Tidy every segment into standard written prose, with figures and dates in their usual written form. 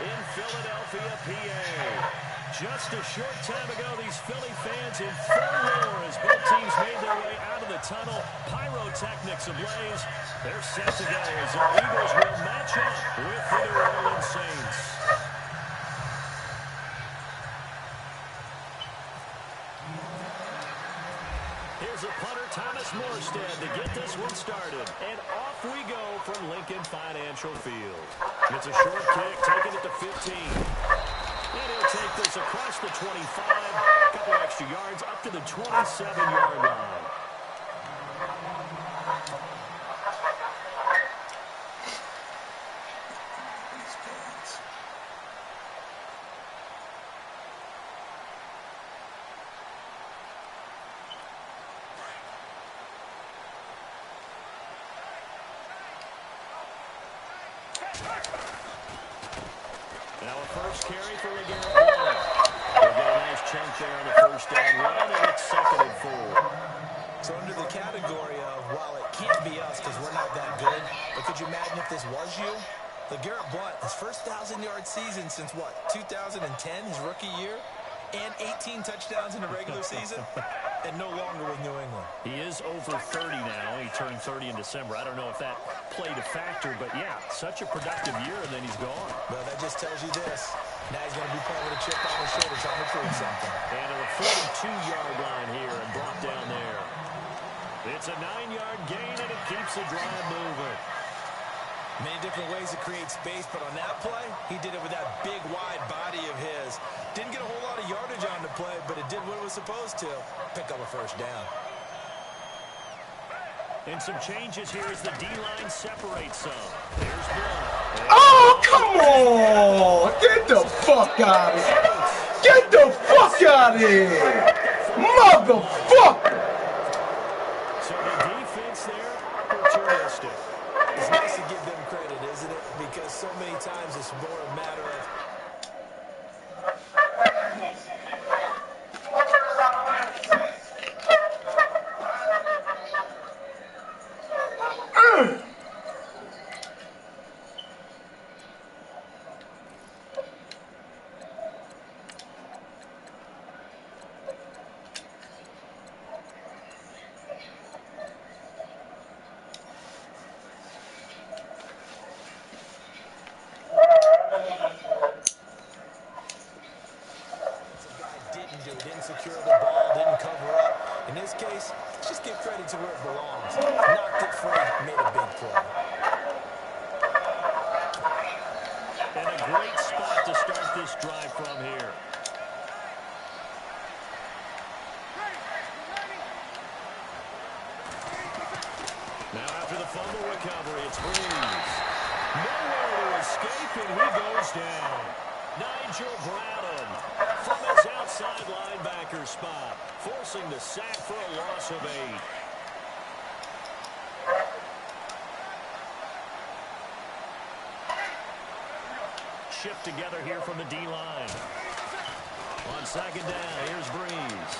in Philadelphia, PA. Just a short time ago, these Philly fans in full roar as both teams made their way out of the tunnel. Pyrotechnics ablaze. They're set to go as the Eagles will match up with the New Orleans Saints. Here's a punter, Thomas Morstead, to get this one started. And off we go from Lincoln Financial Field. It's a short kick, taking it to 15. And he'll take this across the 25, a couple extra yards up to the 27-yard line. Now a first carry for LeGarrette Blount. They'll get a nice chunk there on the first down run, and it's 2nd and 4. So under the category of, while it can't be us because we're not that good, but could you imagine if this was you? LeGarrette Blount, his first 1,000-yard season since, what, 2010, his rookie year? And 18 touchdowns in the regular season, and no longer with New England. He is over 30 now. He turned 30 in December. I don't know if that played a factor, but yeah, such a productive year, and then he's gone. Well, that just tells you this. Now he's going to be playing with a chip on his shoulder trying to prove something. And to the 42-yard line here and drop down there. It's a 9-yard gain, and it keeps the drive moving. Many different ways to create space, but on that play, he did it with that big, wide body of his. Didn't get a whole lot of yardage on the play, but it did what it was supposed to. Pick up a first down. And some changes here as the D-line separates some. There's Blount. Oh, come on! Get the fuck out of here! Get the fuck out of here! Motherfucker! So the defense there, opportunistic. It's nice to give them credit, isn't it? Because so many times it's more a matter of... Didn't secure the ball, didn't cover up. In this case, let's just give credit to where it belongs. Knocked it free, made a big play. And a great spot to start this drive from here. Now after the fumble recovery, it's Breeze. Nowhere to escape, and he goes down. Nigel Bradham from his outside linebacker spot, forcing the sack for a loss of 8. Shift together here from the D-line. On 2nd down, here's Breeze.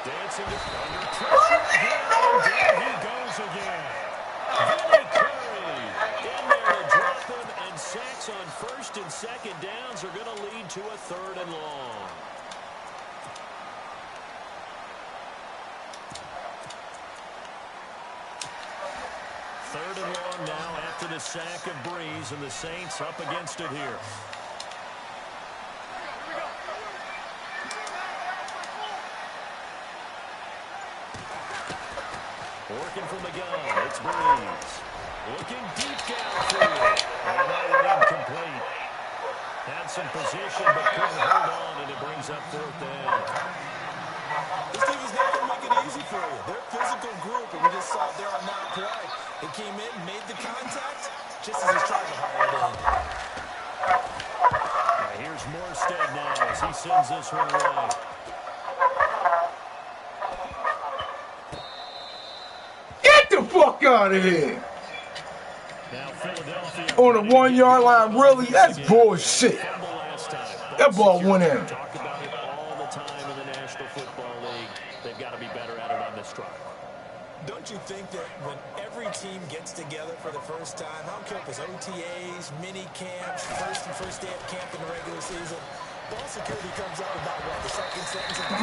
Dancing under pressure. Down he goes again. Vinny Curry in there to drop him, and sacks on 1st and 2nd downs are going to lead to a 3rd and long. Third and long now after the sack of Breeze, and the Saints up against it here. Working from the gun, it's Breeze. Looking deep downfield. And that one incomplete. Had some position, but couldn't hold on, and it brings up 4th down. This team is not going to make it easy for you. They're a physical group, and we just saw it there on that play. They came in, made the contact, just as he's trying to haul it in. Now here's Morstead now as he sends this one away. Get the fuck out of here! Now Philadelphia On the 1-yard line, really? That's bullshit. That ball went in. Talk about it all the time in the National Football League. They've got to be better at it on this drive. Don't you think that when every team gets together for the first time, I don't care if it's OTAs, mini camps, first day of camp in the regular season, ball security comes up about what, the second sentence of the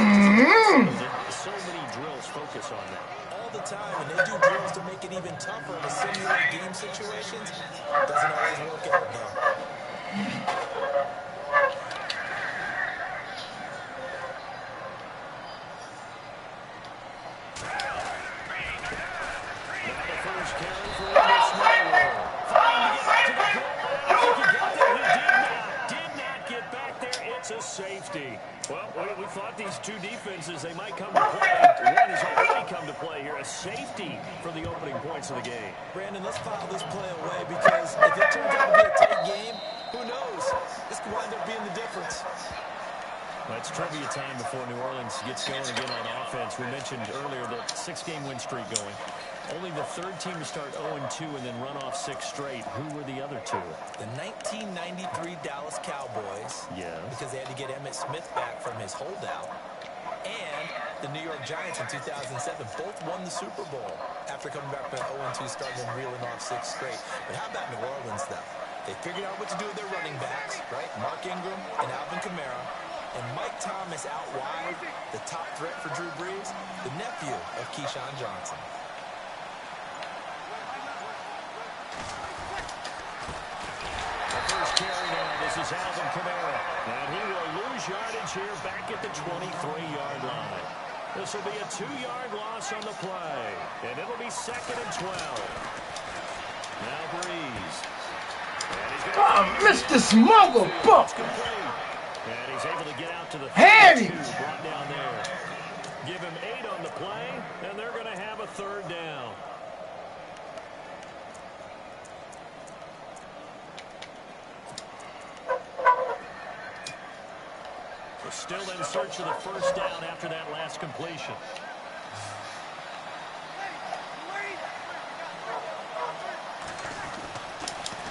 So many drills focus on that. all the time, and they do drills to make it even tougher to simulate game situations. Doesn't always work out, though. Safety. Well, we thought these two defenses, they might come to play. One has already come to play here, a safety for the opening points of the game. Brandon, let's file this play away because if it turns out to be a tight game, who knows? This could wind up being the difference. Well, it's trivia time before New Orleans gets going again on offense. We mentioned earlier the 6-game win streak going. Only the third team to start 0-2 and then run off 6 straight. Who were the other two? The 1993 Dallas Cowboys. Yes. Because they had to get Emmitt Smith back from his holdout. And the New York Giants in 2007 both won the Super Bowl after coming back from an 0-2 start and then reeling off 6 straight. But how about New Orleans, though? They figured out what to do with their running backs, right? Mark Ingram and Alvin Kamara. And Mike Thomas out wide, the top threat for Drew Brees, the nephew of Keyshawn Johnson. First carry now, this is Alvin Kamara. And he will lose yardage here back at the 23-yard line. This will be a 2-yard loss on the play. And it'll be 2nd and 12. Now Breeze. Missed this motherfucker. And he's able to get out to the 32, brought down there. Give him 8 on the play, and they're going to have a 3rd down. Still in search of the 1st down after that last completion.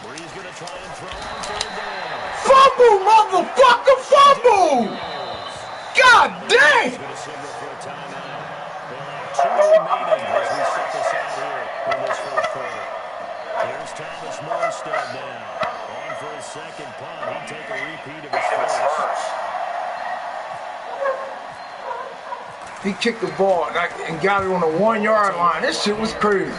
Breeze going to try and throw on 3rd down. Fumble, motherfucker, fumble! God damn! He's going to signal for a timeout. They'll have 2 remaining as we set this out here in this 1st quarter. Here's Thomas Morstead now. On for his 2nd punt. He'd take a repeat of his 1st. He kicked the ball and got it on the 1-yard line. This shit was crazy.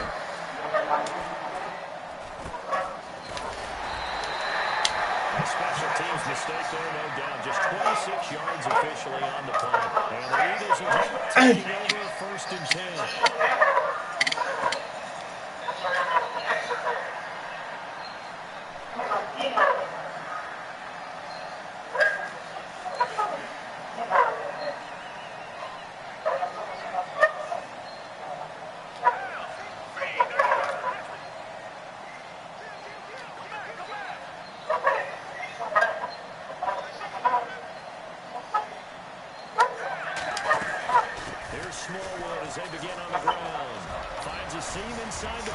Special teams mistake there, no doubt. Just 26 yards officially on the play. And the Eagles are taking over 1st and 10.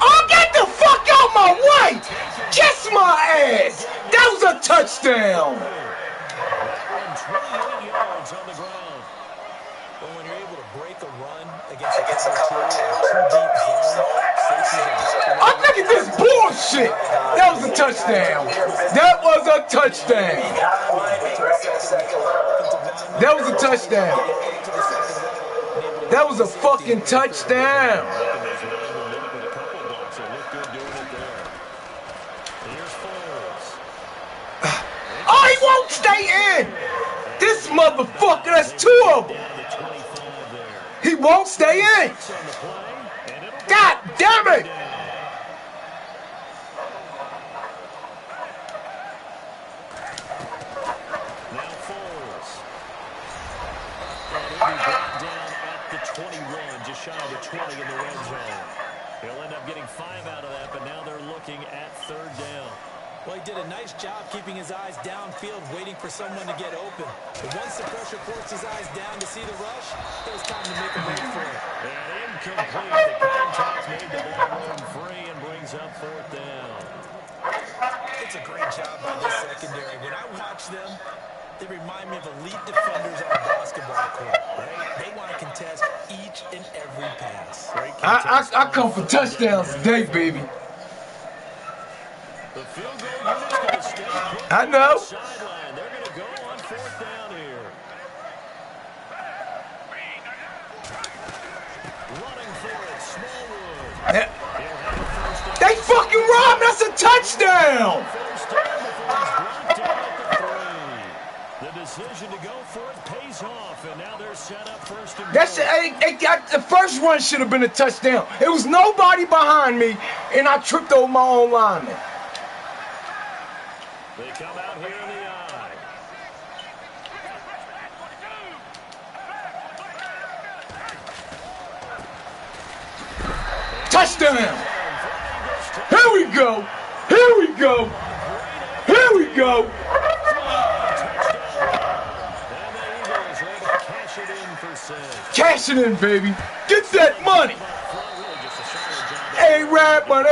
Oh, get the fuck out my way! Kiss my ass! That was a touchdown! Well, when you're able to break a run against a cover 2 deep zone, I think it's this bullshit! That was a touchdown! That was a touchdown! That was a touchdown! That was a fucking touchdown! Oh, he won't stay in! This motherfucker, that's 2 of them! He won't stay in! God damn it! Now Foles. And he'll be brought down at the 21, just shy of the 20 in the red zone. He'll end up getting 5 out of that, but now they're looking at 3rd down. Well, he did a nice job keeping his eyes downfield, waiting for someone to get open. But once the pressure forced his eyes down to see the rush, it was time to make a move for it. And incomplete. The contact made the ball roam free and brings up 4th down. It's a great job by this secondary. When I watch them, They remind me of elite defenders on a basketball court, right? They want to contest each and every pass. I come for touchdowns today, baby. The field goal unit's going to stay put I know. on the sideline. They're going to go on 4th down here. Running for it, Smallwood. Yeah. They fucking robbed. That's a touchdown. First down before he's brought down at the 3. The decision to go for it pays off, and now they're set up 1st and goal. The first run should have been a touchdown. It was nobody behind me, and I tripped over my own lineman. They come out here in the eye. Touchdown. Here we go. Here we go. Here we go. Cash it in, baby. Get that money. A-Rap money.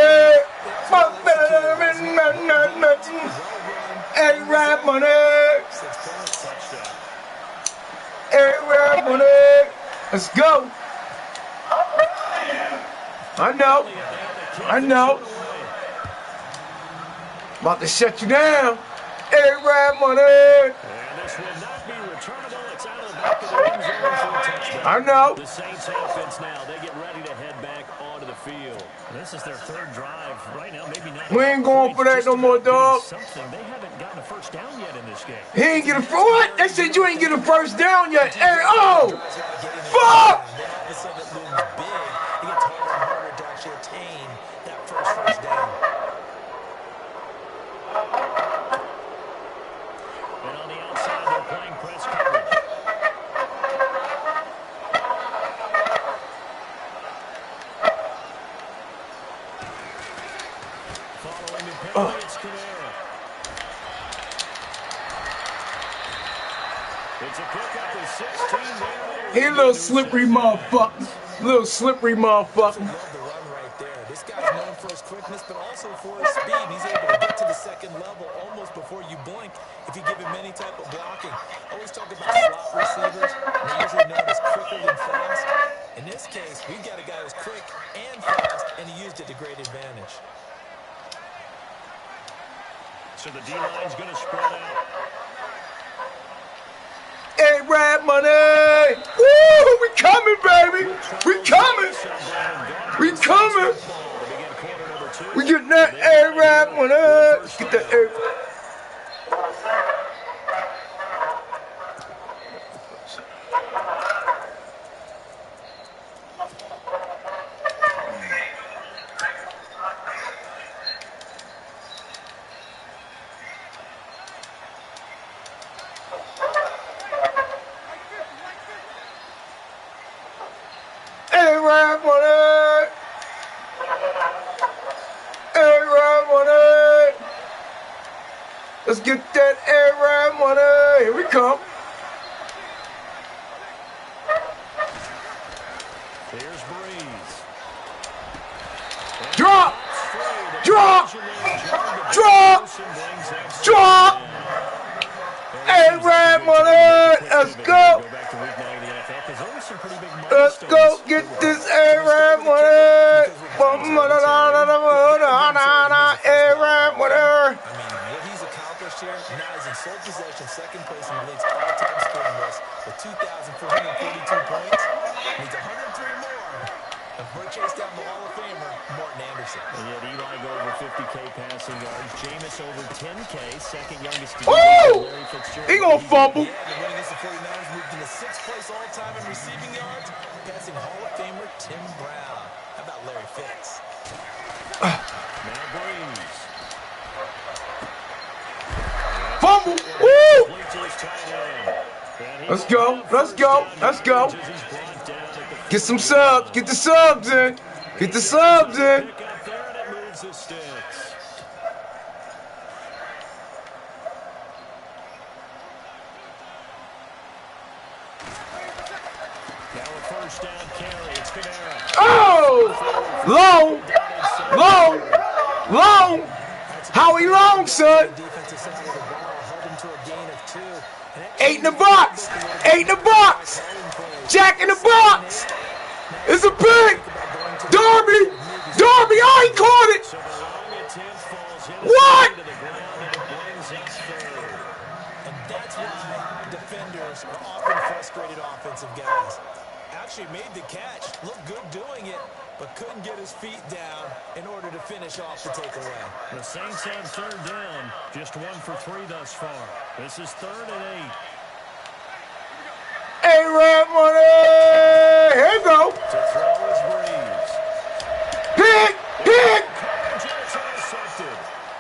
A-Rap money. A-Rap money. Let's go. I know. I know. About to shut you down. A-Rap money. And this will not be returnable. It's out of the back of the end zone for a touchdown. I know. The Saints offense now. They get ready to head back onto the field. This is their 3rd drive right now. Maybe not. We ain't going for that no more, dog. Something. They haven't gotten a first down yet in this game. He ain't get a what? They said you ain't get a first down yet. Hey, oh! Fuck! It gets harder and harder to actually attain that first down. And on the outside, they're playing press coverage. Following the penalty, it's Kamara. It's a pickup of 16 there. He a little slippery motherfucker. Little slippery motherfucker. Love the run right there. This guy's known for his quickness, but also for his speed. He's able to get to the 2nd level almost before you blink if you give him any type of blocking. Always talk about slot receivers, and they're usually known as quicker than fast. In this case, we've got a guy who's quick and fast, and he used it to great advantage. So the D-line's going to spread out. A-Rap money! Woo! We coming, baby! We coming! We coming! We getting that A-Rap money! Get that A-Rap. A-Rap money! A-Rap money! Let's get that A-Rap money! Here we come! Here's Breeze. Drop! Drop! Drop! Drop! A-Rap money! Let's go! Let's go get this A-Rap money! A-Rap money! I mean, what he's accomplished here, now he's in sole possession, 2nd place in the league's all-time scoring list with 2,442 points. Needs 103 more. And we're chased down the Hall of Famer, Morton Anderson. And yet Eli go over 50K passing yards. Jameis over 10K, 2nd youngest. Woo! He gonna fumble. Yeah, the winning against the 49ers moved into 6th place all-time in receiving yards, passing Hall of Famer Tim Brown. How about Larry Fitz? Now Breeze. Fumble! Woo! Let's go! Let's go! Let's go! Get some subs! Get the subs in! Get the subs in! Oh! Long! Long! Long! Howie Long, son! Defensive side of the ball held him to a gain of 2. And 8 in the box. 8 in the box. Jack in the box. It's a pick. Darby. Darby. Oh, he caught it. What? And that's why defenders are often frustrated offensive guys. Actually made the catch, looked good doing it, but couldn't get his feet down in order to finish off the takeaway. The Saints have third down, just 1 for 3 thus far. This is 3rd and 8. A-Rap money. Here you go. To throw is Breeze. Pick. Pick. Intercepted.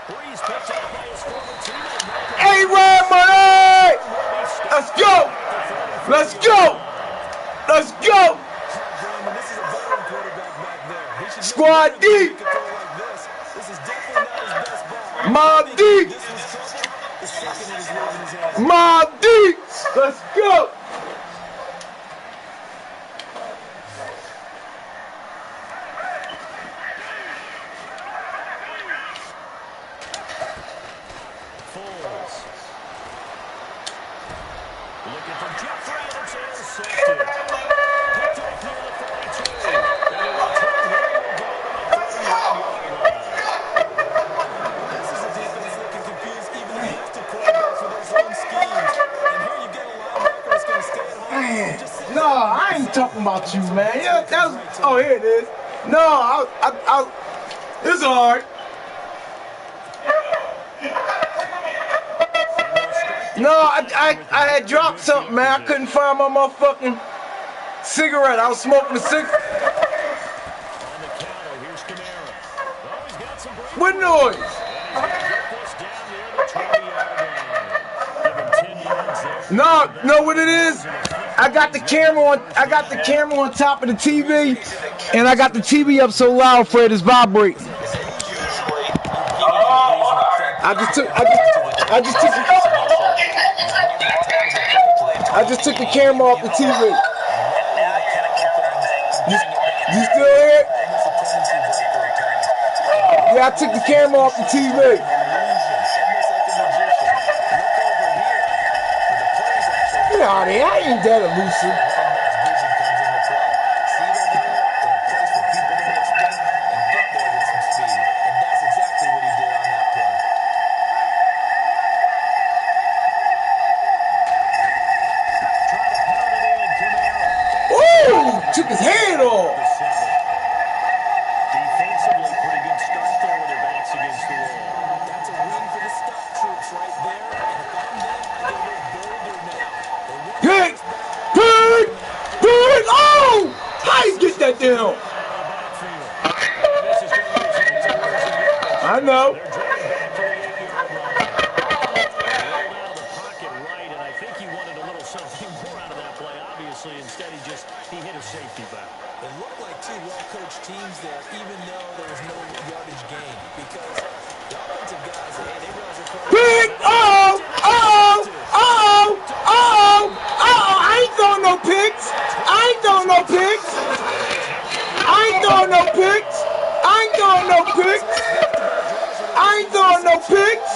Breeze picked up by his former teammate. A-Rap money. Let's go. Let's go. Let's go. This is a veteran quarterback back there. He should Squad deep. This is definitely not his best ball. Mob deep. This was trouble. The second it is leaving his hands. Mob deep. Let's go. Foles. Looking for Jeffrey, and it's intercepted. Picked off near the 42. And a return here will go to the 31-yard line. This is a defense looking confused. Even the best of quarterbacks with their zone schemes. And here you get a linebacker that's going to stay at home. Man, Just sit no, I ain't talking about you, man. Yeah, that was, oh, here it is. No, it's hard. No, I had dropped something, man. I couldn't find my motherfucking cigarette. I was smoking a cigarette. On the counter, here's Kamara. Oh, he's got some break. What noise? And he's going to get this down near the 20-yard line. Give him 10 yards there. No, what it is? I got the camera on top of the TV, and I got the TV up so loud, Fred, it's vibrating. I just took the camera off the TV. You still here? Yeah, I took the camera off the TV. Get out of here. I ain't that elusive. Took his head off. Defensively, pretty good start there with their backs against the wall. That's a win for the stock troops right there. And if I'm them, I get a little bolder now. Pick! Pick! Pick! Oh! How you get that down? I know. Instead, he hit a safety back. It looked like two well-coached teams there, even though there was no yardage gain. Because the offensive guys, they realize they're Pick! Oh! Oh! Oh! Oh! Oh! I ain't throwing no picks. I ain't throwing no picks. I ain't throwing no picks. I ain't throwing no picks. I ain't throwing no picks.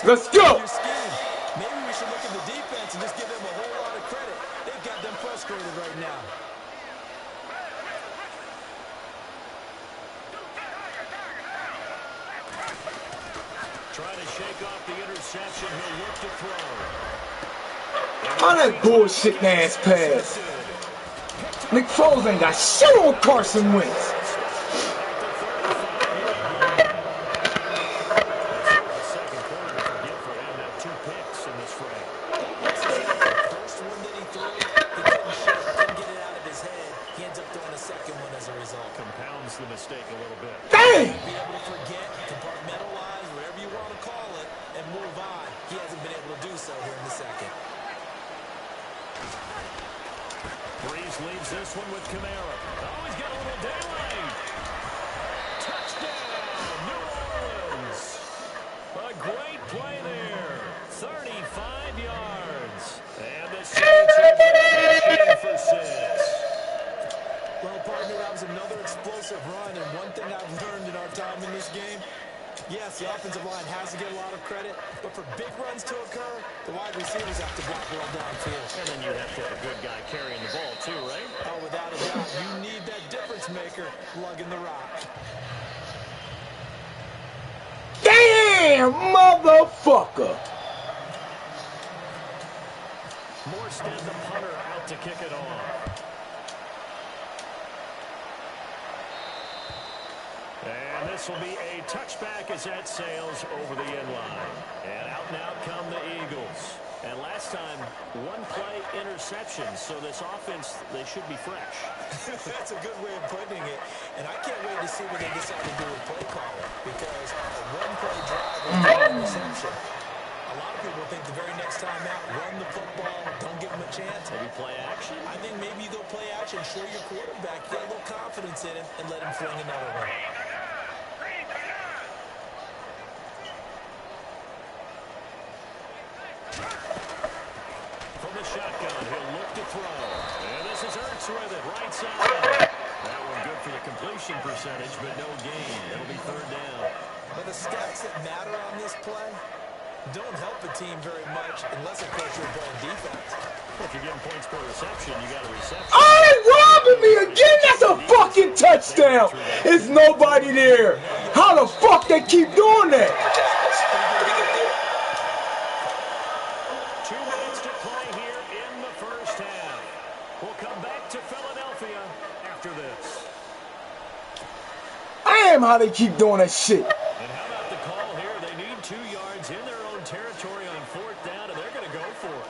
Let's go. Maybe we should look at the defense and just give them a whole lot of credit. They've got them frustrated right now. Trying to shake off the interception. He'll look to throw. Oh, that bullshit ass pass. Nick Foles ain't got shit on Carson Wentz. Leaves this one with Kamara. Oh, he's got a little daylight. Touchdown, New Orleans. A great play there. 35 yards. And the Saints are pushing for 6. Well, partner, that was another explosive run. And one thing I've learned in our time in this game, Yes, the offensive line has to get a lot of credit, but for big runs to occur, the wide receivers have to block well downfield. And then you have to have a good guy carrying the ball too, right? Oh, without a doubt, you need that difference maker lugging the rock. Damn, motherfucker. Morstead, the punter, out to kick it off. And this will be a touchback as that sails over the end line. And out come the Eagles. And last time, one play interception. So this offense, they should be fresh. That's a good way of putting it. And I can't wait to see what they decide to do with play calling. Because a one-play drive with an interception. A lot of people think the very next time out, run the football, don't give them a chance. Maybe play action? I think maybe you go play action, show your quarterback, get a little confidence in him, and let him fling another one. From the shotgun, he'll look to throw. And this is Ertz with it, right side. That one good for the completion percentage, but no gain. It'll be third down. But the stats that matter on this play don't help the team very much unless, of course, you're playing defense. Well, if you're getting points per reception, you got a reception. Oh, they robbing me again. That's a fucking touchdown. There's nobody there. How the fuck they keep doing that? 2 minutes to play here in the first half. We'll come back to Philadelphia after this. I am how they keep doing that shit. And how about the call here? They need 2 yards in their own territory on 4th down, and they're going to go for it.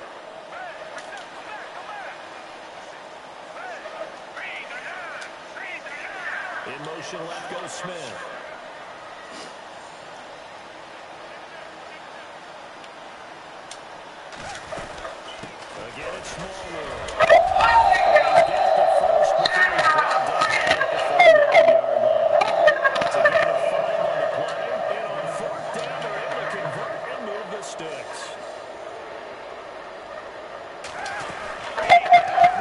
In motion left goes Smith. Again, it's Smallwood. He's got the first before he's brought down at the 49-yard line. It's a gain of 5 on the play. And on 4th down, they're able to convert and move the sticks.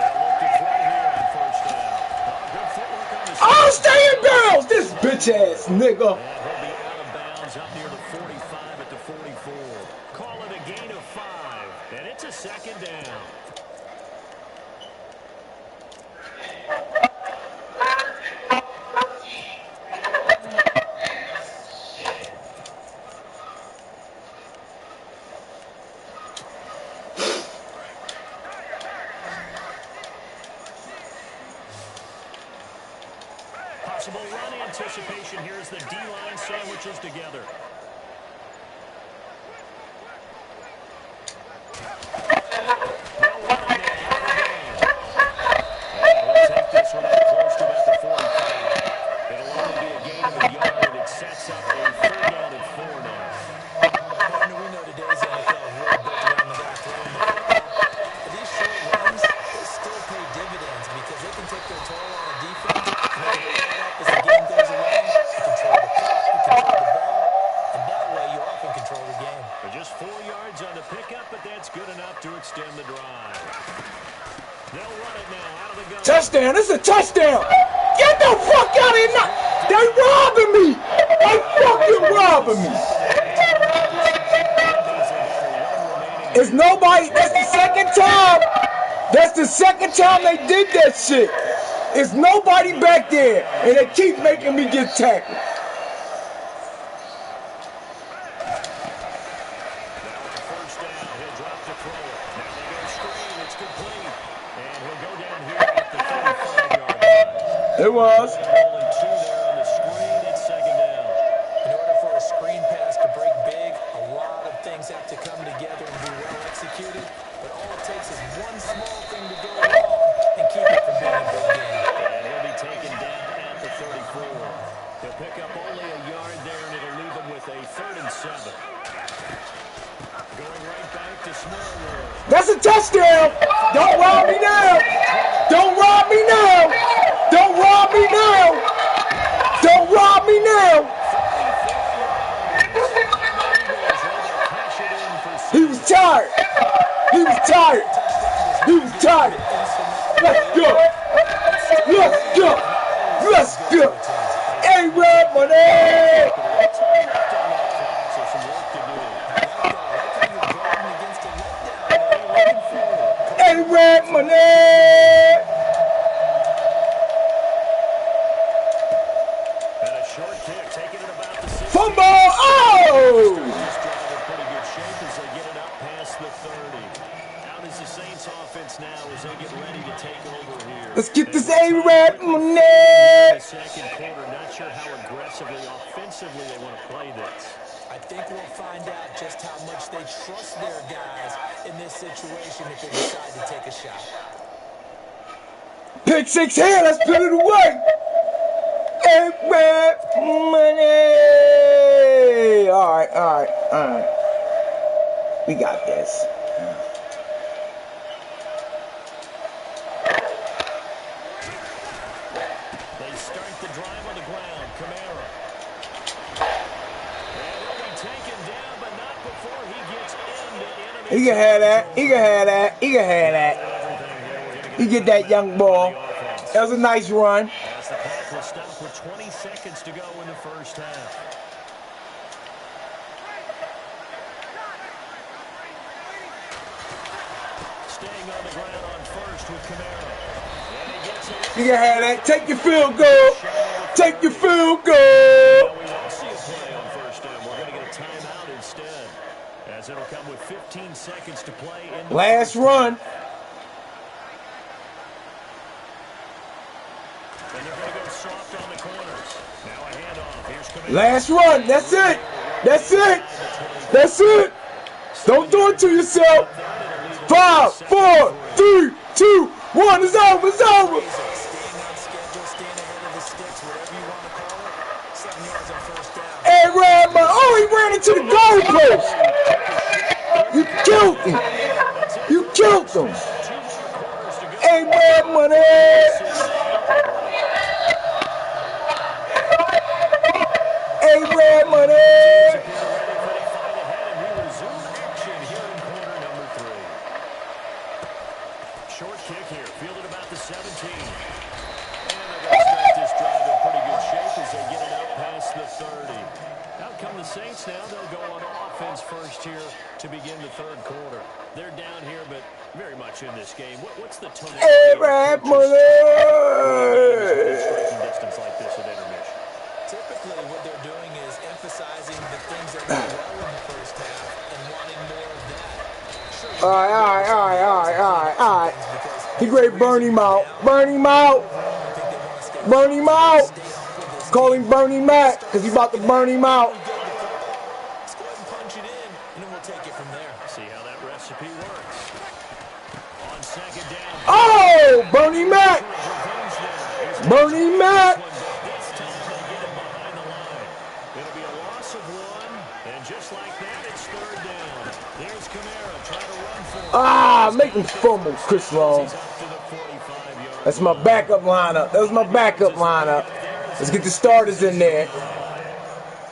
They'll look to throw here on 1st down. Good footwork on the Oh, stay in bounds, this bitch ass nigga. And he'll be out of bounds up near the 45 at the 44. Call it a gain of 5, and it's a 2nd down. Possible run anticipation here as the D-line sandwiches together. He'll take this one up close to about the 45. It'll only be a gain of a yard. It sets up a 3rd down and 4 now. We know today's NFL is really built around the guy throwing the football. But these short runs, they still pay dividends because they can take their toll on a defense. And they can add up as the game goes along. You control the clock, you control the ball, and that way you often control the game. But just 4 yards on the pickup, but that's good enough to extend the drive. They'll run it now out of the gun. Touchdown, this is a touchdown. Get the fuck out of here now. They robbing me. They fucking robbing me. It's nobody. That's the 2nd time. That's the 2nd time they did that shit. It's nobody back there, and they keep making me get tackled. It was. Only 2 there on the screen. It's 2nd down. In order for a screen pass to break big, a lot of things have to come together and be well executed. But all it takes is one small thing to go wrong and keep it from being a big game. And he'll be taken down at the 34. He'll pick up only a yard there, and it'll leave him with a 3rd and 7. Going right back to Smallwood. That's a touchdown. Don't rob me now. Don't rob me now. Don't rob me now. Don't rob me now. He was tired. He was tired. He was tired. Let's go. Let's go. Let's go. A-Rab money. Let's get this A-Rap money. Second quarter, not sure how aggressively, offensively they want to play this. I think we'll find out just how much they trust their guys in this situation if they decide to take a shot. Pick 6 here, let's put it away. A-Rap money. All right. We got this. They start the drive on the ground. Kamara. And he'll be taken down, but not before he gets into enemy. He can have that. He can have that. He can have that. He get that young ball. That was a nice run. As the clock will stop with 20 seconds to go in the first half. Staying on the ground on first with Kamara. And he gets it. You can have that. Take your field goal. Take your field goal. Now we won't see a play on first down. We're going to get a timeout instead. As it'll come with 15 seconds to play in the Last first run. half. And they're going to go soft on the corners. Now a handoff. Here's Kamara. Last run. That's it. That's it. That's it. Don't do it to yourself. 5, 4, 3, 2, 1. It's over. It's over. Staying on schedule, staying ahead of the sticks, whatever you want to call it. 7 yards on first down. A-Rap money. Oh, he ran into the goalpost. You killed him. You killed him. A-Rap money. A-Rap money. Short kick here, fielded about the 17. And they're going to start this drive in pretty good shape as they get it out past the 30. Out come the Saints now. They'll go on offense first here to begin the third quarter. They're down here, but very much in this game. What's the tone? A-Rap money. Striking distance like this at intermission. Typically, what they're doing is emphasizing the things that went well in the first half and wanting more of that. All right. He great. Burn him out. Burn him out. Burn him out. Call him Bernie Mac because he about to burn him out. Let's go ahead and punch it in, and then we'll take it from there. See how that recipe works. On second down. Oh, Bernie Mac. Bernie Mac. This time they get it behind the line. It'll be a loss of 1, and just like that, it's third down. There's Kamara trying to run for it. Ah, make him fumble, Chris Long. He's up to the 45-yard. That's my backup lineup. That was my backup lineup. Let's get the starters in there.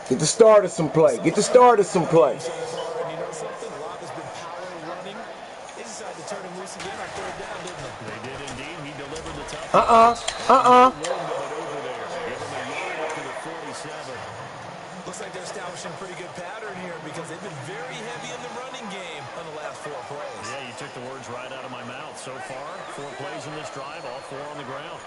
Get the starters some play. Get the starters some play. And you know something? A lot has been power running. They decided to turn him loose again on third down, didn't they? They did indeed. He delivered the tough. Uh-uh. Over there. Give him a yard up to the 47. Looks like they're establishing a pretty good pattern here because they've been very heavy in the running game on the last 4 plays. Yeah, you took the words right out of my mouth. So far, 4 plays in this drive, all 4 on the ground.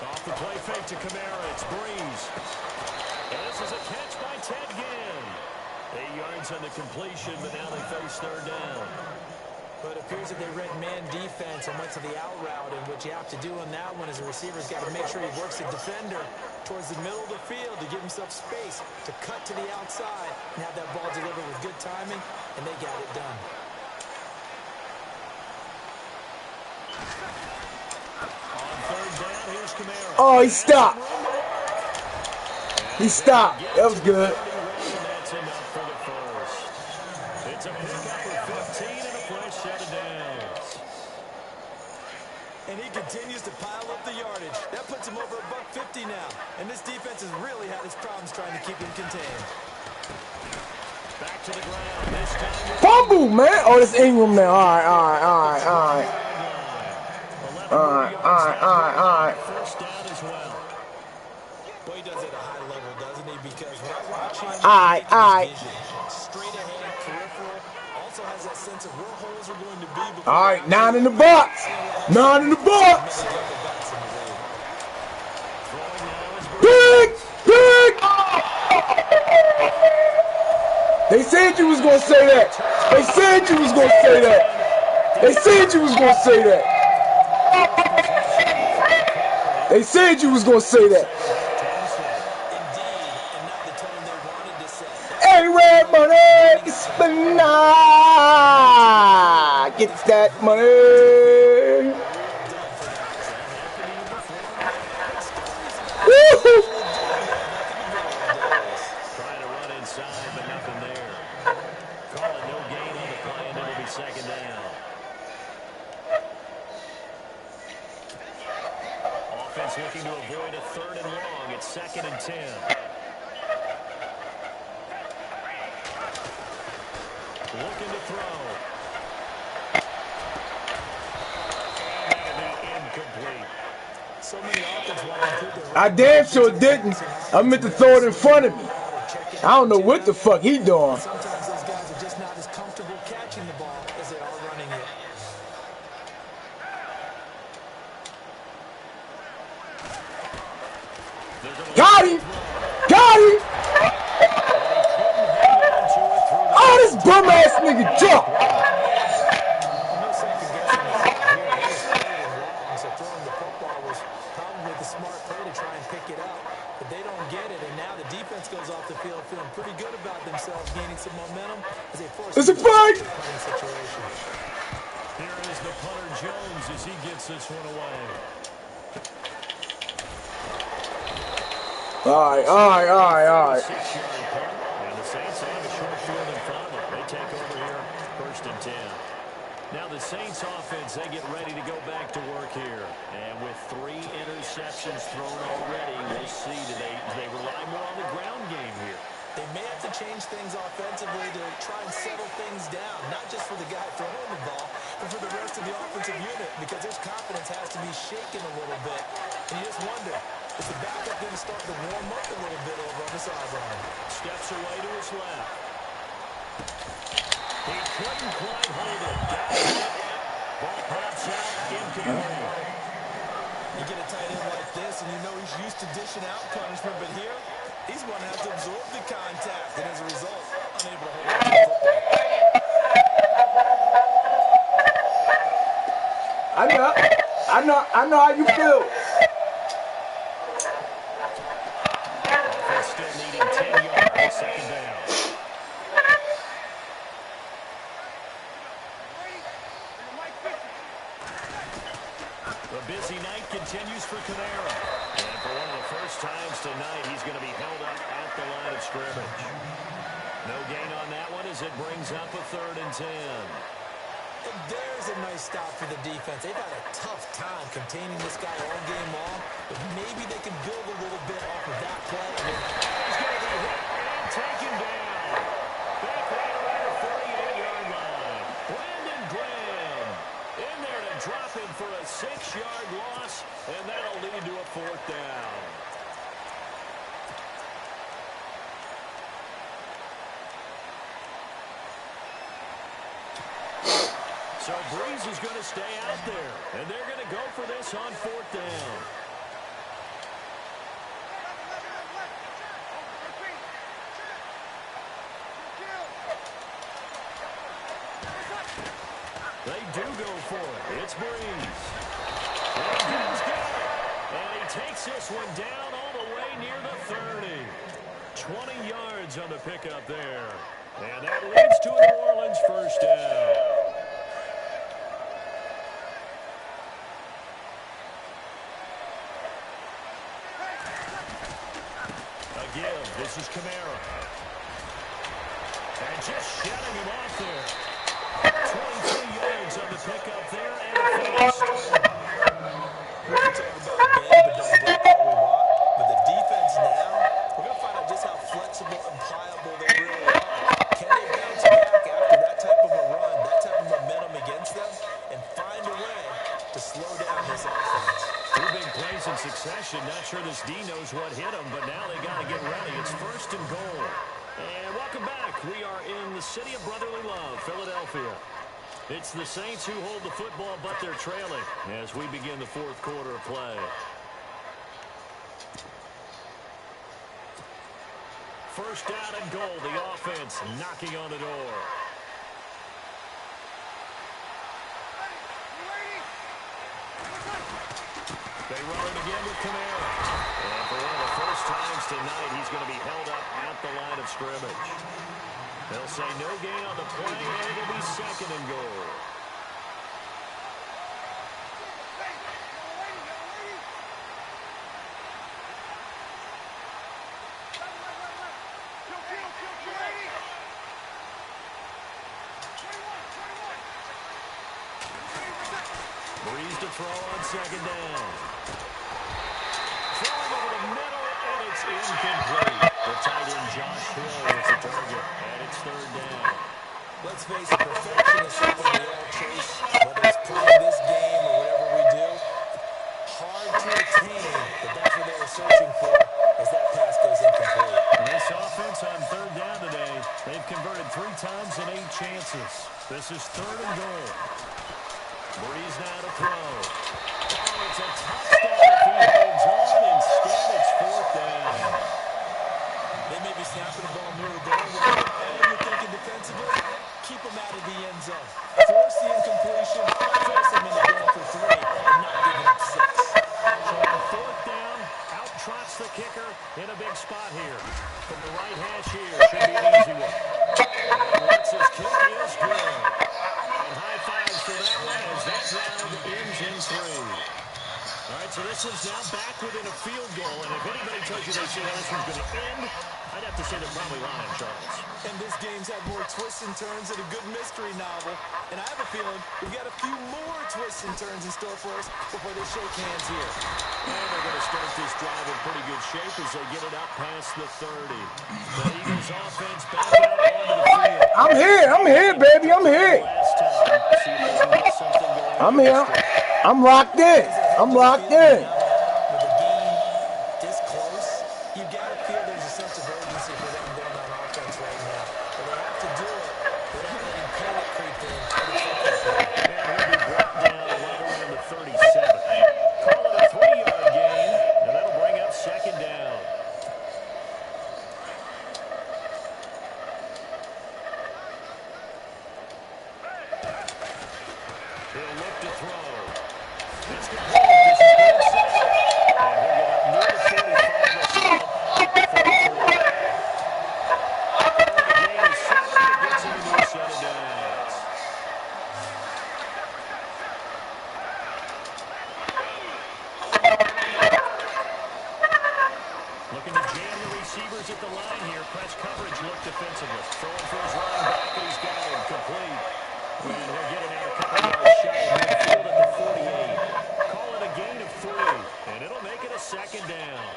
Off the play fake to Kamara, it's Breeze. And this is a catch by Ted Ginn. 8 yards on the completion, but now they face third down. But it appears that they read man defense and went to the out route, and what you have to do on that one is the receiver's got to make sure he works the defender towards the middle of the field to give himself space to cut to the outside and have that ball delivered with good timing, and they got it done. On third down, here's Kamara. Oh, he stopped. He stopped. That was good. That's enough for the first. It's a pickup of 15 and a fresh set of downs. And he continues to pile up the yardage. That puts him over $150 now. And this defense has really had its problems trying to keep him contained. Back to the ground. This time Fumble, man. Oh, it's Ingram now. All right. first down as well. Well, he does it at a high level, doesn't he? Because when I watch him, All right. straight ahead, peripheral, also has that sense of where holes are going to be. All right, 9 in the box. Before 9 in the box. Big, big. They said you was gonna say that. They said you was gonna say that. They said you was gonna say that. They said you was gonna say that. Hey, Red Money, get that money. Woo! Trying to run inside, but nothing there. Calling no gain on the play, and it'll be second down. Offense looking to avoid a 3rd and long. It's 2nd and 10. Looking to throw. And that'll be incomplete. So many offenses want to improve their I damn sure didn't. I meant to throw it in front of me. I don't know what the fuck he doing. Sometimes those guys are just not as comfortable catching the ball as they are running it. Got him! Got him! Oh, this bum ass nigga jump! No second guessing this out here. He was playing wrong, so throwing the football was probably the smart play to try and pick it up. But they don't get it, and now the defense goes off the field feeling pretty good about themselves, gaining some momentum as they force It's a fight! situation. Here is the punter Jones as he gets this one away. All right. And the Saints have a short field in front of them. They take over here, 1st and 10. Now the Saints offense, they get ready to go back to work here. And with 3 interceptions thrown already, we'll see they rely more on the ground game here. They may have to change things offensively to try and settle things down, not just for the guy throwing the ball, but for the rest of the offensive unit, because his confidence has to be shaken a little bit. And you just wonder, is the backup going to start to warm up a little bit over on the sideline? Steps away to his left. He couldn't quite hold it. Ball pops out, incomplete. You get a tight end like this, and you know he's used to dishing out punishment, but here, he's going to have to absorb the contact, and as a result, unable to hold on to the football. I know how you feel. Offense still needing 10 yards, 2nd down. The busy night continues for Kamara. And for one of the first times tonight, he's going to be held up at the line of scrimmage. No gain on that one as it brings up a 3rd and 10. And there's a nice stop for the defense. They've had a tough time containing this guy all game long, but maybe they can build a little bit off of that play. He's going to be hit and taken down. Back right around the 48-yard line. Brandon Graham in there to drop him for a 6-yard loss, and that'll lead to a 4th down. So Breeze is going to stay out there, and they're going to go for this on 4th down. They do go for it. It's Breeze. And he's got it. And he takes this one down all the way near the 30. 20 yards on the pickup there. And that leads to a New Orleans 1st down. Give. This is Kamara. And just shutting him off there. 23 yards on the pickup there and a first. We can talk about bend, but don't break all we want. But the defense now, we're going to find out just how flexible and pliable they really are. Can they bounce back after that type of a run, that type of momentum against them, and find a way to slow down this offense? 2 big plays in succession. Not sure this D knows what hit him, but now they got to get ready. It's 1st and goal. And welcome back. We are in the city of brotherly love, Philadelphia. It's the Saints who hold the football, but they're trailing as we begin the fourth quarter of play. First down and goal. The offense knocking on the door. They run it again with Kamara. And for one of the first times tonight, he's going to be held up at the line of scrimmage. They'll say no gain on the play, and it'll be second and goal. Breeze to throw on second down. Throwing over the middle, and it's incomplete. The tight end Josh Hill is the target, and it's third down. Let's face it, perfection is something we all chase, whether it's playing this game or whatever we do. Hard to attain, but that's what they were searching for as that pass goes incomplete. This offense on third down today, they've converted 3 times in 8 chances. This is third and goal. Breeze now to throw. Oh, it's a touchdown if he holds on. Instead, it's fourth down. They may be snapping the ball near the goal line. And you're thinking defensively, keep them out of the end zone. Force the incompletion, force them into going for 3, and not giving up 6. So on fourth down, out trots the kicker in a big spot here. From the right hash here, should be an easy one. And Lutz's kick is good. And high fives for that one as that round ends in 3. All right, so this one's now back within a field goal, and if anybody tells you they see how this one's going to end, I'd have to say they're probably lying, Charles. And this game's had more twists and turns than a good mystery novel, and I have a feeling we've got a few more twists and turns in store for us before they shake hands here. And they're going to start this drive in pretty good shape as they get it up past the 30. The Eagles offense back out onto the field. I'm here, baby, I'm here. I'm here. I'm locked in. I'm locked in. With a game this close, you've got to feel there's a sense of urgency for them going on offense right now. But they have to do it without letting panic creep in. And he'll be brought down right around the 37. Call it a 3-yard gain, and that'll bring up second down. He'll look to throw. It's complete. This is good set. And he'll get up near the 45. At the 44. The gain is 7. It gets him into a set of downs. Looking to jam the receivers at the line here. Press coverage look defensively. Throwing for his running back, but he's got him complete. And he'll get it out a couple yards shy of midfield at the 48. Call it a gain of 3, and it'll make it a second down.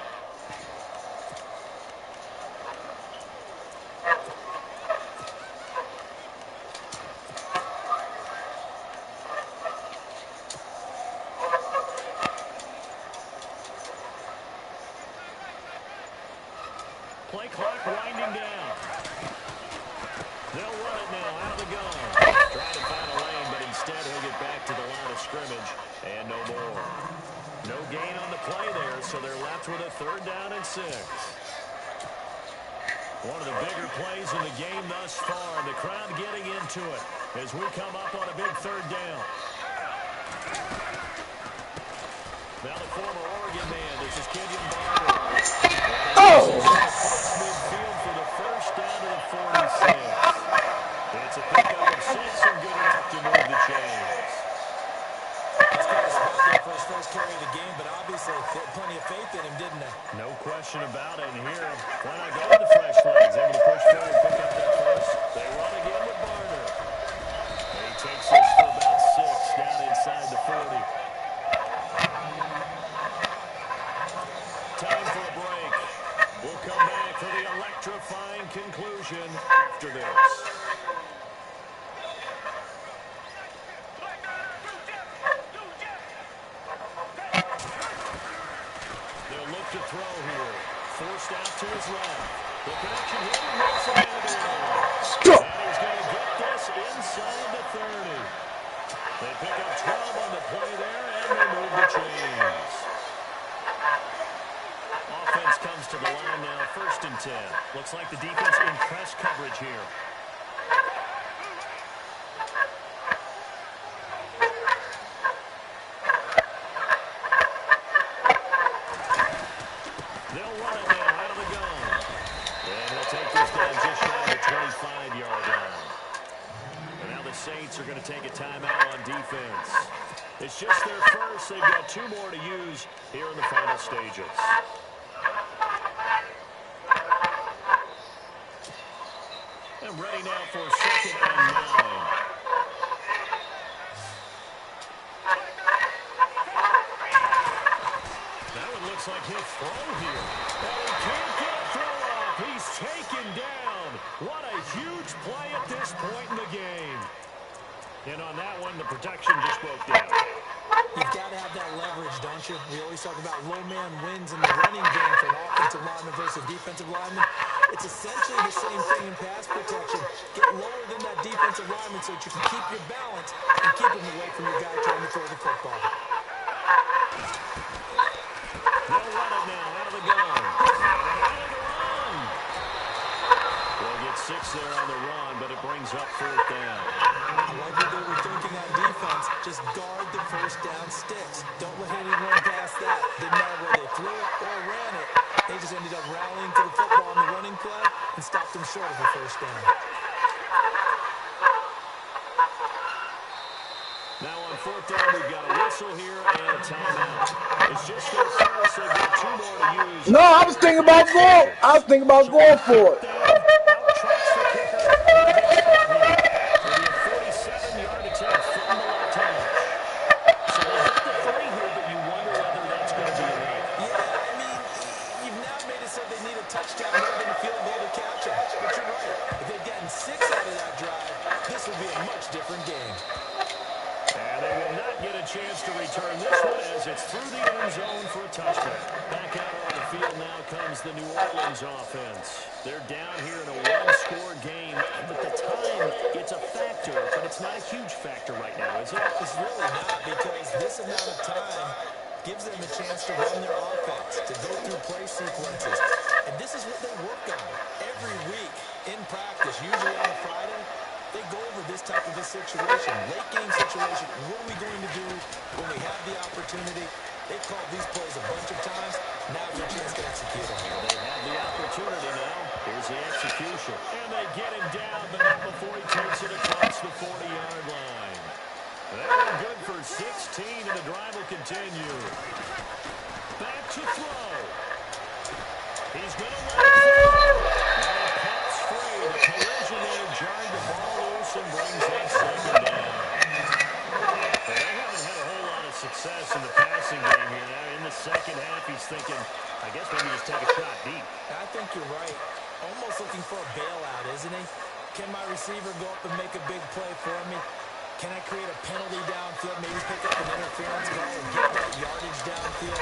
Play clock winding down. They'll run it now out of the gun. Trying to find a lane, but instead he'll get back to the line of scrimmage, and no more. No gain on the play there, so they're left with a third down and 6. One of the bigger plays in the game thus far, and the crowd getting into it as we come up on a big third down. Now the former Oregon man, this is Kenyon Barber. Midfield for the first down to the 46. It's a pickup of 6 and good enough to move the chains. He's got a spot there for his first carry of the game, but obviously they had plenty of faith in him, didn't they? No question about it. And here, why not go with the fresh legs? Able to push forward and pick up that first. They run again with Barner. And he takes this for about 6 down inside the 40. Time for a break. We'll come back for the electrifying conclusion after this. They'll look to throw here. Forced out to his left. The connection here makes it into the end. Stop. And he's going to get this inside the 30. They pick up 12 on the play there, and they move the chains. Offense comes to the line now, 1st and 10. Looks like the defense in press coverage here. They'll run it now out of the gun. And he'll take this down just shy of the 25-yard line. And now the Saints are going to take a timeout on defense. It's just their first. They've got 2 more to use here in the final stages. And ready now for 2nd and 9. That one looks like he'll throw here. And he can't get a throw off. He's taken down. What a huge play at this point in the game. And on that one, the protection just broke down. You've got to have that leverage, don't you? We always talk about low man wins in the running game for an offensive lineman versus defensive lineman. It's essentially the same thing in pass protection. Get lower than that defensive lineman so that you can keep your balance and keep him away from your guy trying to throw the football. They'll run it now out of the gun. And out of the run. They'll get 6 there on the run, but it brings up 4th down. I like what they were thinking on defense. Just guard the 1st down sticks. Don't let anyone pass that. Didn't matter where they threw it or ran it. They just ended up rallying to the football on the running play and stopped them short of a 1st down. Now on 4th down, we've got a whistle here and a timeout. It's just their first. They've got 2 more to use. No, I was thinking about going for it. Out-tracks the kicker. It'll be a 47-yard attempt from the left hash. So they get the 3 here, but you wonder whether that's going to be enough. Yeah, I mean, you've now made it so they need a touchdown more than a field goal to catch it. But you're right. If they'd gotten 6 out of that drive, this would be a much different game. And they will not get a chance to return this one as it's through the end zone for a touchdown. Back out on the field now comes the New Orleans offense. They're down here in a 1-score game, but the time, it's a factor, but it's not a huge factor right now, is it? It's really not, because this amount of time gives them a chance to run their offense, to go through play sequences. And this is what they work on every week in practice, usually on a Friday. They go over this type of a situation, late game situation. What are we going to do when we have the opportunity? They've called these plays a bunch of times. Now's their chance to execute them. Well, they have the opportunity now. Here's the execution. And they get him down, but not before he takes it across the 40-yard line. That one good for 16, and the drive will continue. Back to throw. He's going to let it through. And pops free. The collision there jarred the ball loose and brings that 2nd down. Well, they haven't had a whole lot of success in the passing game here. Now in the 2nd half, he's thinking, I guess maybe just take a shot deep. I think you're right. Almost looking for a bailout, isn't he? Can my receiver go up and make a big play for me? Can I create a penalty downfield, maybe pick up an interference call and get that yardage downfield?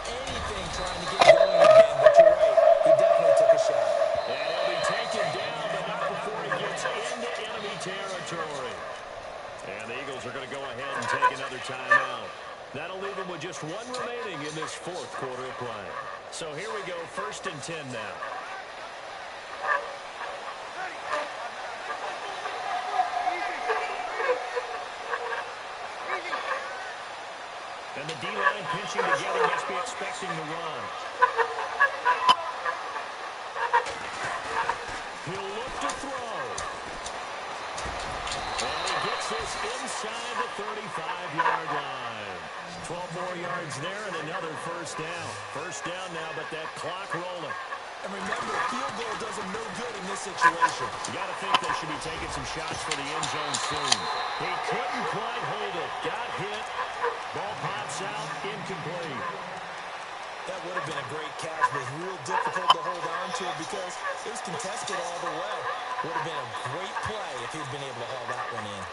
Anything trying to get going again, but you're right. He definitely took a shot. And he'll be taken down, but not before he gets into enemy territory. And the Eagles are going to go ahead and take another timeout. That'll leave them with just 1 remaining in this 4th quarter of play. So here we go, 1st and 10 now. And the D-line pinching together, must be expecting the run. He'll look to throw. And he gets this inside the 35-yard line. 12 more yards there and another 1st down. 1st down now, but that clock rolling. And remember, field goal does them no good in this situation. You got to think they should be taking some shots for the end zone soon. He couldn't quite hold it. Got hit. Ball pops out. Incomplete. That would have been a great catch, but it's real difficult to hold on to because it was contested all the way. Would have been a great play if he'd been able to haul that one in.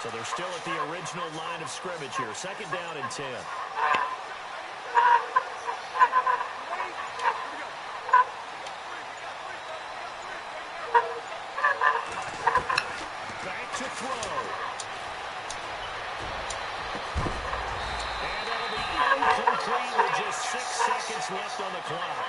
So they're still at the original line of scrimmage here. 2nd down and 10. Back to throw. And that'll be incomplete with just 6 seconds left on the clock.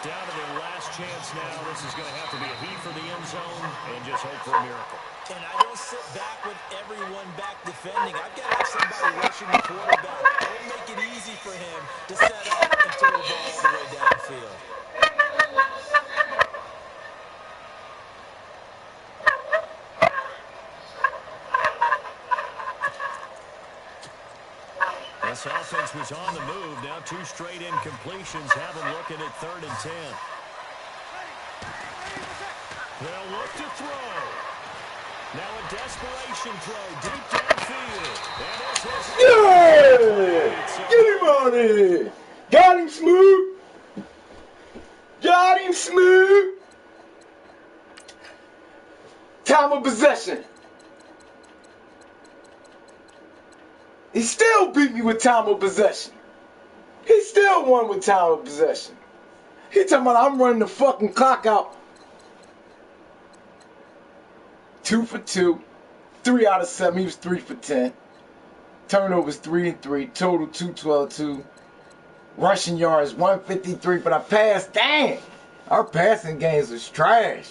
Down to their last chance now. This is going to have to be a heave for the end zone and just hope for a miracle. And I don't sit back with everyone back defending. I've got to have somebody rushing the quarterback. Don't make it easy for him to set up and throw the ball all the way downfield. This offense was on the move. Now 2 straight incompletions have them looking at 3rd and 10. They'll look to throw. Now a desperation throw deep downfield. Yeah! Get him on it! Got him, Smooth! Got him, Smooth! Time of possession. He still beat me with time of possession. He still won with time of possession. He talking about I'm running the fucking clock out. 2 for 2. 3 out of 7. He was 3 for 10. Turnovers 3 and 3. Total 212-2. Rushing yards 153. But I passed. Damn. Our passing games was trash.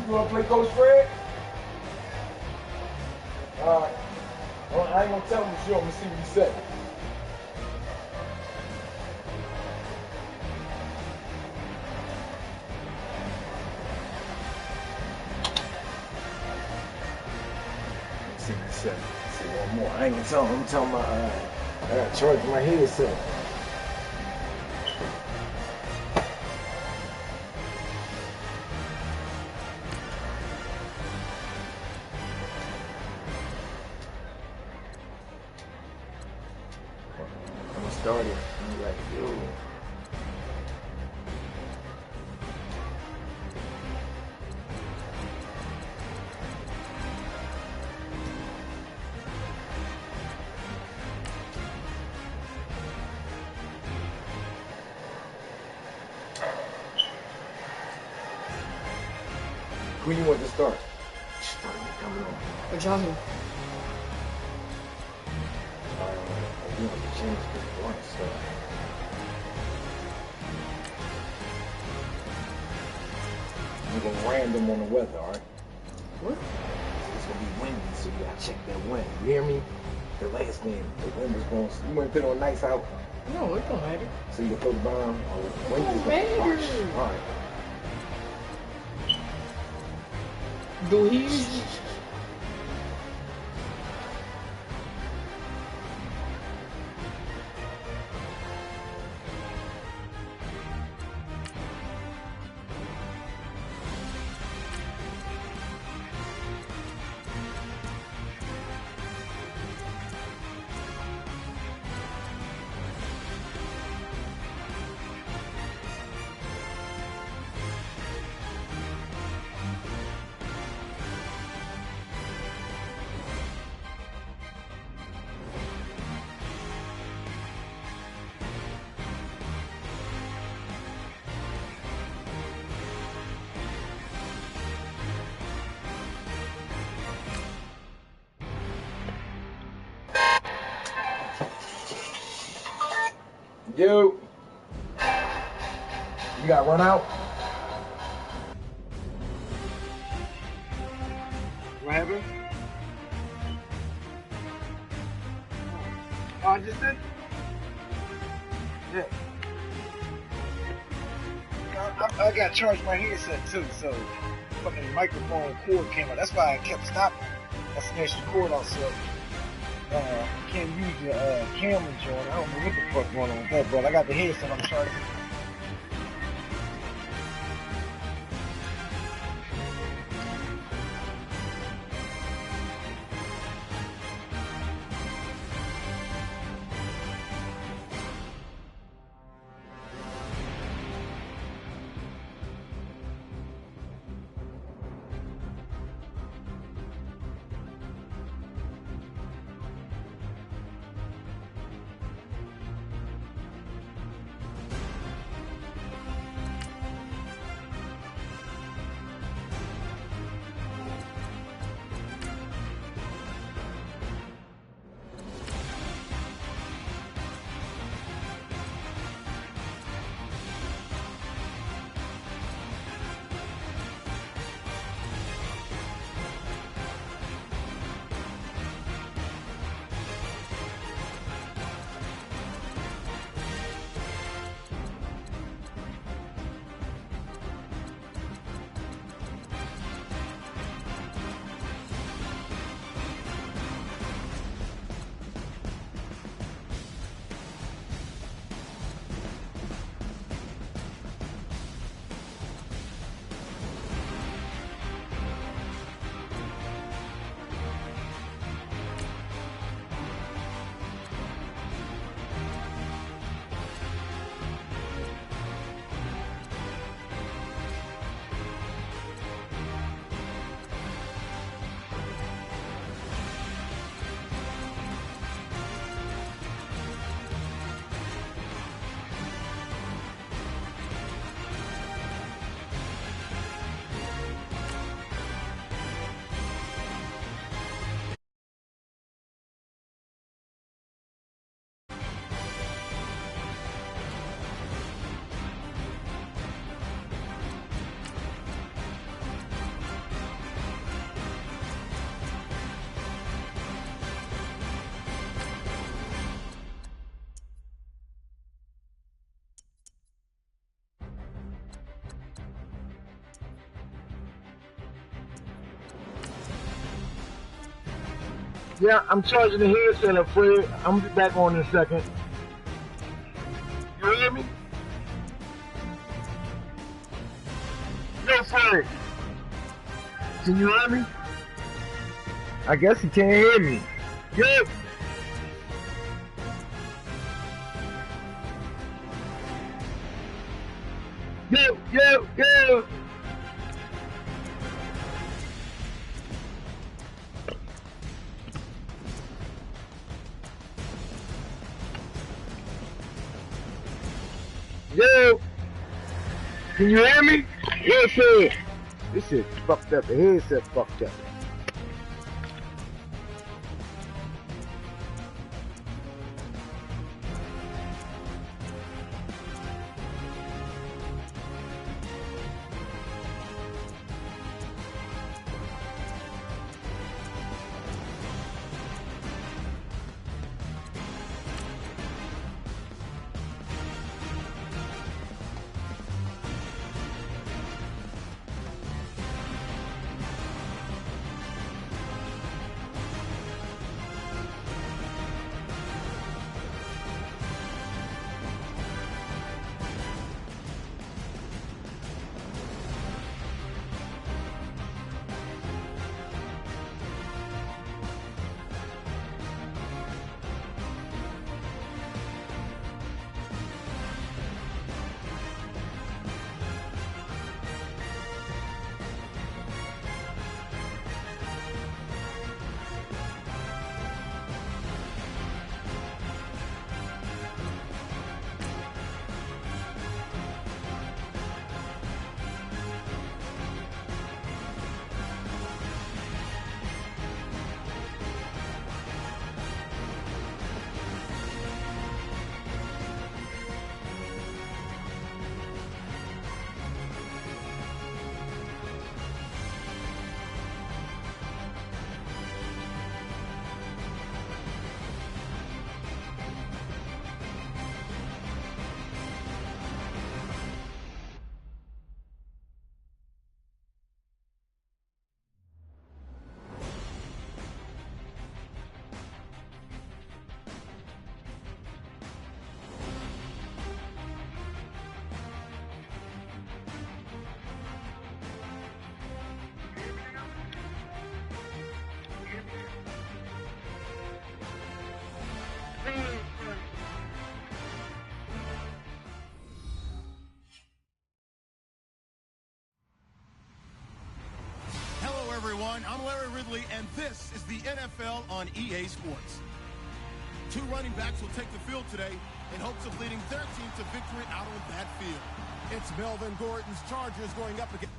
You want to play Coach Fred? Alright. I ain't going to tell him to show him to see what he said. Let's see what he said. Let's see one more. I ain't going to tell him. I'm going to tell him I got to charge my headset. Started and be like, yo. Who you want to start? Coming on. Or Johnny. You want to change the one stuff. I'm going to random on the weather, alright? What? It's going to be windy, so you got to check that wind. You hear me? The last game, the wind was going, you want to put on nights out? No, it don't matter. So you can throw the bomb, or the wind is It going don't to matter. Alright. Do he? Yo. You got run out? What happened? Oh, I just did? Yeah. I got to charge my headset too, so fucking microphone cord came out. That's why I kept stopping. That's an extra cord also. Can't use the camera joint. I don't know what the fuck going on with that, but I got the headset. I'm charging. Yeah, I'm charging the headset up, Fred. I'm gonna be back on in a second. You hear me? Yo, Fred. Can you hear me? I guess he can't hear me. Yo. Yo. Yo. Can you hear me? Yo, Fred. This shit fucked up. The headset fucked up. Hello, everyone. I'm Larry Ridley, and this is the NFL on EA Sports. Two running backs will take the field today in hopes of leading their team to victory out on that field. It's Melvin Gordon's Chargers going up against...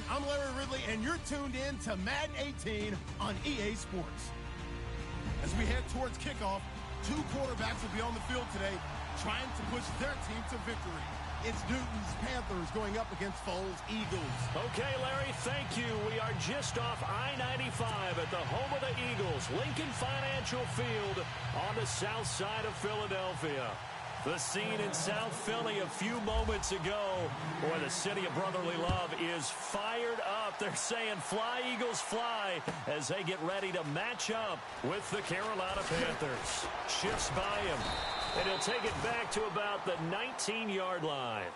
I'm Larry Ridley, and you're tuned in to Madden 18 on EA Sports. As we head towards kickoff, two quarterbacks will be on the field today trying to push their team to victory. It's Newton's Panthers going up against Foles' Eagles. Okay, Larry, thank you. We are just off I-95 at the home of the Eagles, Lincoln Financial Field on the south side of Philadelphia. The scene in South Philly a few moments ago where the city of brotherly love is fired up. They're saying, "Fly, Eagles, fly," as they get ready to match up with the Carolina Panthers. Shifts by him, and he'll take it back to about the 19-yard line.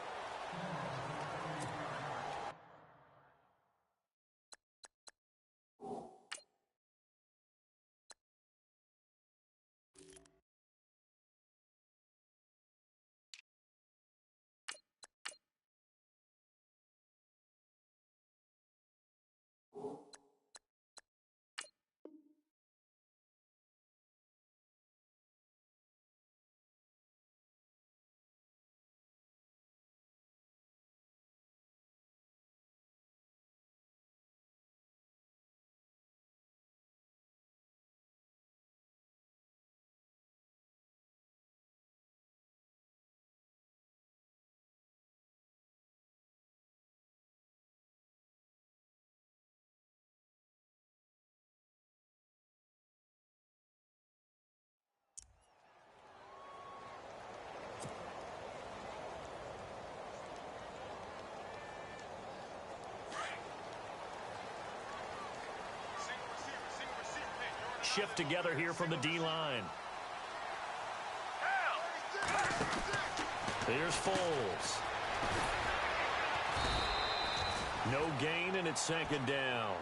Shift together here from the D-line. Here's Foles. No gain, and it's second down.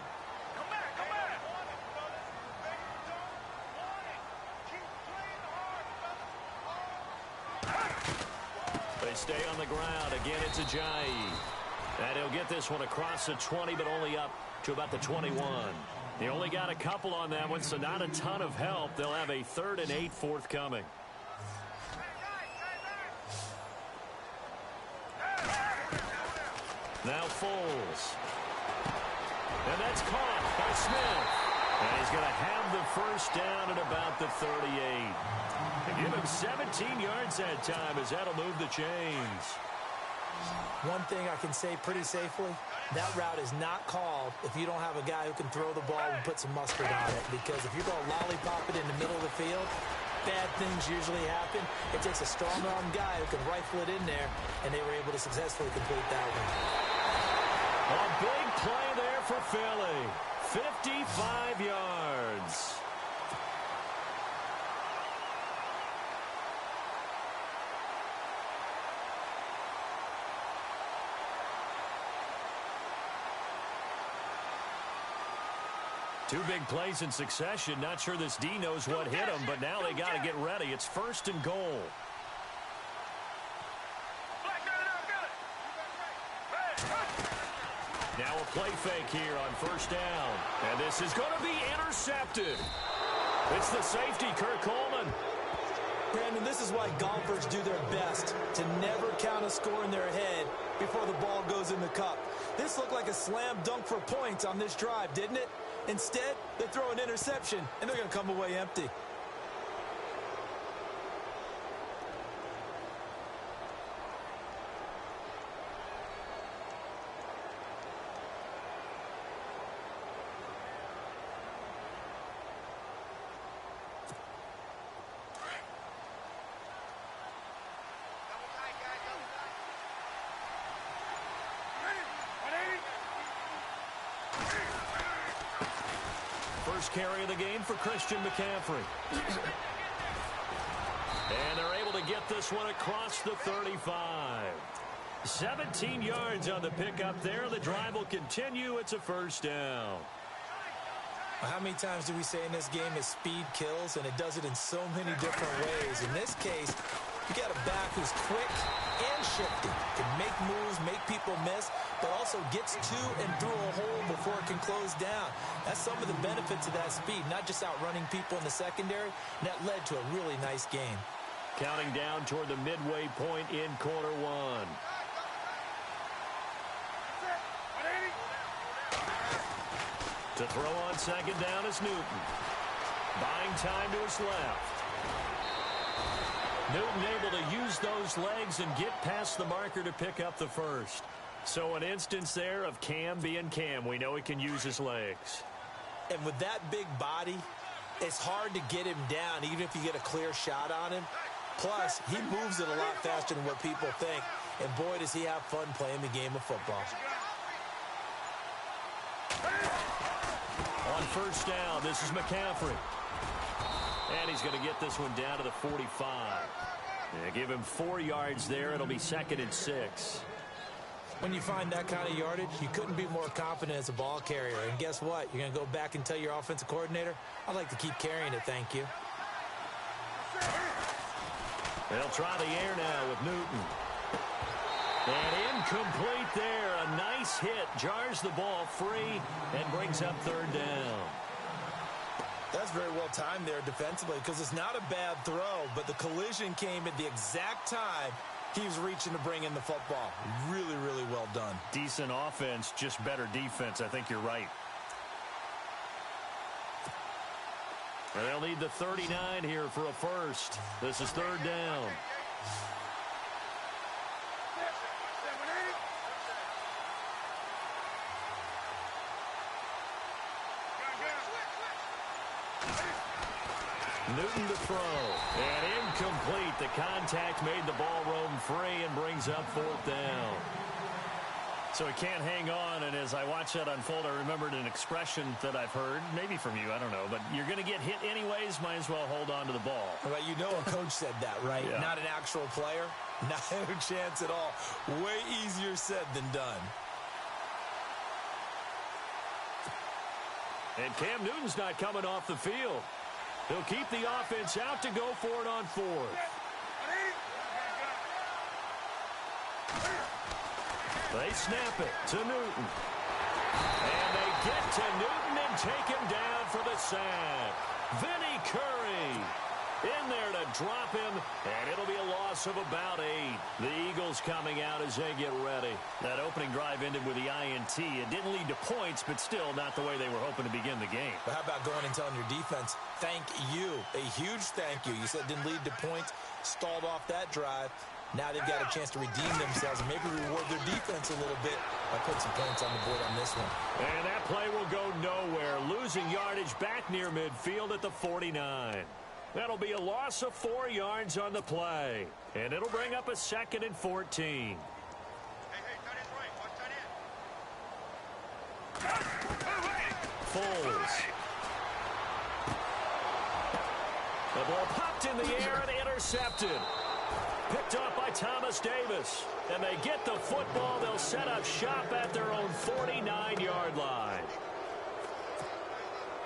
They stay on the ground. Again, it's Ajayi. And he'll get this one across the 20, but only up to about the 21. They only got a couple on that one, so not a ton of help. They'll have a 3rd and 8 forthcoming. Now Foles. And that's caught by Smith. And he's going to have the first down at about the 38. And give him 17 yards that time as that'll move the chains. One thing I can say pretty safely, that route is not called if you don't have a guy who can throw the ball and put some mustard on it. Because if you're going to lollipop it in the middle of the field, bad things usually happen. It takes a strong-arm guy who can rifle it in there, and they were able to successfully complete that one. A big play there for Philly. 55 yards. Two big plays in succession. Not sure this D knows what hit him, but now they got to get ready. It's 1st and goal. Now a play fake here on 1st down. And this is going to be intercepted. It's the safety, Kirk Coleman. Brandon, this is why golfers do their best to never count a score in their head before the ball goes in the cup. This looked like a slam dunk for points on this drive, didn't it? Instead, they throw an interception, and they're going to come away empty. First carry of the game for Christian McCaffrey. And they're able to get this one across the 35. 17 yards on the pickup there. The drive will continue. It's a 1st down. How many times do we say in this game is speed kills, and it does it in so many different ways. In this case, you got a back who's quick and shifty, can make moves, make people miss, but also gets to and through a hole before it can close down. That's some of the benefits of that speed, not just outrunning people in the secondary, and that led to a really nice game. Counting down toward the midway point in quarter one. To throw on second down is Newton. Buying time to his left. Newton able to use those legs and get past the marker to pick up the first. So an instance there of Cam being Cam. We know he can use his legs. And with that big body, it's hard to get him down, even if you get a clear shot on him. Plus, he moves it a lot faster than what people think. And boy, does he have fun playing the game of football. On first down, this is McCaffrey. And he's going to get this one down to the 45. Yeah, give him 4 yards there. It'll be 2nd and 6. When you find that kind of yardage, you couldn't be more confident as a ball carrier. And guess what? You're going to go back and tell your offensive coordinator, I'd like to keep carrying it, thank you. They'll try the air now with Newton. And incomplete there. A nice hit. Jars the ball free and brings up 3rd down. That's very well timed there defensively because it's not a bad throw, but the collision came at the exact time he was reaching to bring in the football. Really, really well done. Decent offense, just better defense. I think you're right. They'll need the 39 here for a first. This is 3rd down. Newton to throw. And incomplete. The contact made the ball roam free and brings up 4th down. So he can't hang on, and as I watch that unfold, I remembered an expression that I've heard, maybe from you, I don't know, but you're going to get hit anyways, might as well hold on to the ball. Well, you know a coach said that, right? Yeah. Not an actual player. Not a chance at all. Way easier said than done. And Cam Newton's not coming off the field. He'll keep the offense out to go for it on 4th. They snap it to Newton. And they get to Newton and take him down for the sack. Vinny Curry in there to drop him, and it'll be a loss of about 8. The Eagles coming out as they get ready. That opening drive ended with the INT. It didn't lead to points, but still not the way they were hoping to begin the game. But how about going and telling your defense, thank you, a huge thank you. You said it didn't lead to points, stalled off that drive. Now they've got a chance to redeem themselves and maybe reward their defense a little bit by putting some points on the board on this one. And that play will go nowhere. Losing yardage back near midfield at the 49. That'll be a loss of 4 yards on the play. And it'll bring up a 2nd and 14. Foles. The ball popped in the air and intercepted. Picked up by Thomas Davis. And they get the football. They'll set up shop at their own 49-yard line.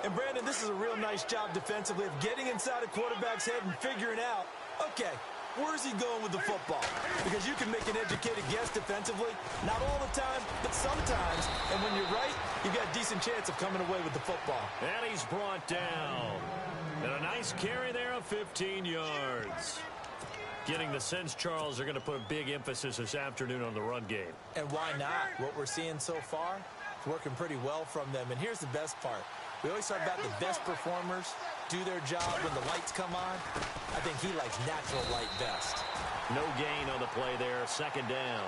And, Brandon, this is a real nice job defensively of getting inside a quarterback's head and figuring out, okay, where's he going with the football? Because you can make an educated guess defensively. Not all the time, but sometimes. And when you're right, you've got a decent chance of coming away with the football. And he's brought down. And a nice carry there of 15 yards. Getting the sense, Charles, are going to put a big emphasis this afternoon on the run game. And why not? What we're seeing so far is working pretty well from them. And here's the best part. We always talk about the best performers do their job when the lights come on. I think he likes natural light best. No gain on the play there. 2nd down.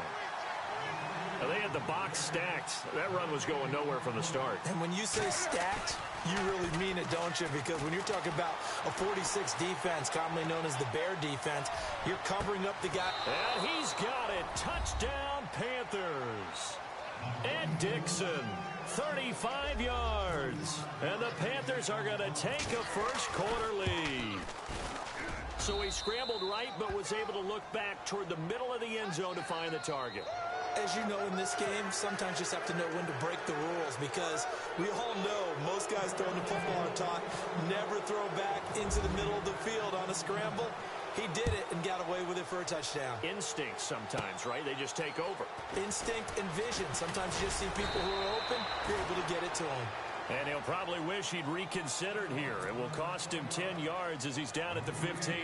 Now they had the box stacked. That run was going nowhere from the start. And when you say stacked, you really mean it, don't you? Because when you're talking about a 46 defense, commonly known as the Bear defense, you're covering up the guy. And he's got it. Touchdown, Panthers. Ed Dixon, 35 yards. And the Panthers are going to take a first-quarter lead. So he scrambled right, but was able to look back toward the middle of the end zone to find the target. As you know, in this game, sometimes you just have to know when to break the rules because we all know most guys throwing the football are taught never throw back into the middle of the field on a scramble. He did it and got away with it for a touchdown. Instinct sometimes, right? They just take over. Instinct and vision. Sometimes you just see people who are open, you're able to get it to them. And he'll probably wish he'd reconsidered here. It will cost him 10 yards as he's down at the 15.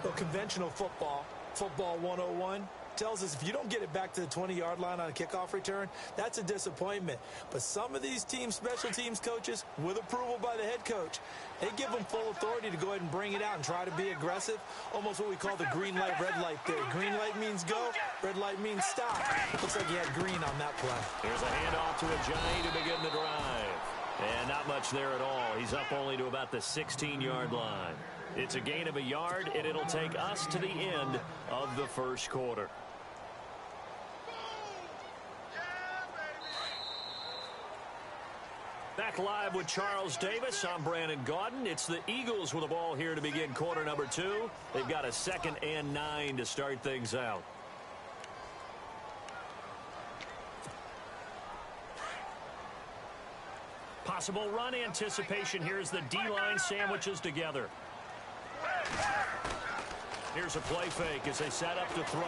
Well, conventional football, football 101, tells us if you don't get it back to the 20-yard line on a kickoff return, that's a disappointment. But some of these special teams coaches, with approval by the head coach, they give them full authority to go ahead and bring it out and try to be aggressive, almost what we call the green light, red light theory. Green light means go, red light means stop. Looks like he had green on that play. Here's a handoff to Ajayi to begin the drive. And not much there at all. He's up only to about the 16-yard line. It's a gain of a yard, and it'll take us to the end of the first quarter. Back live with Charles Davis. I'm Brandon Gaudin. It's the Eagles with the ball here to begin quarter number 2. They've got a 2nd and 9 to start things out. Possible run anticipation here as the D-line sandwiches together. Here's a play fake as they set up to throw.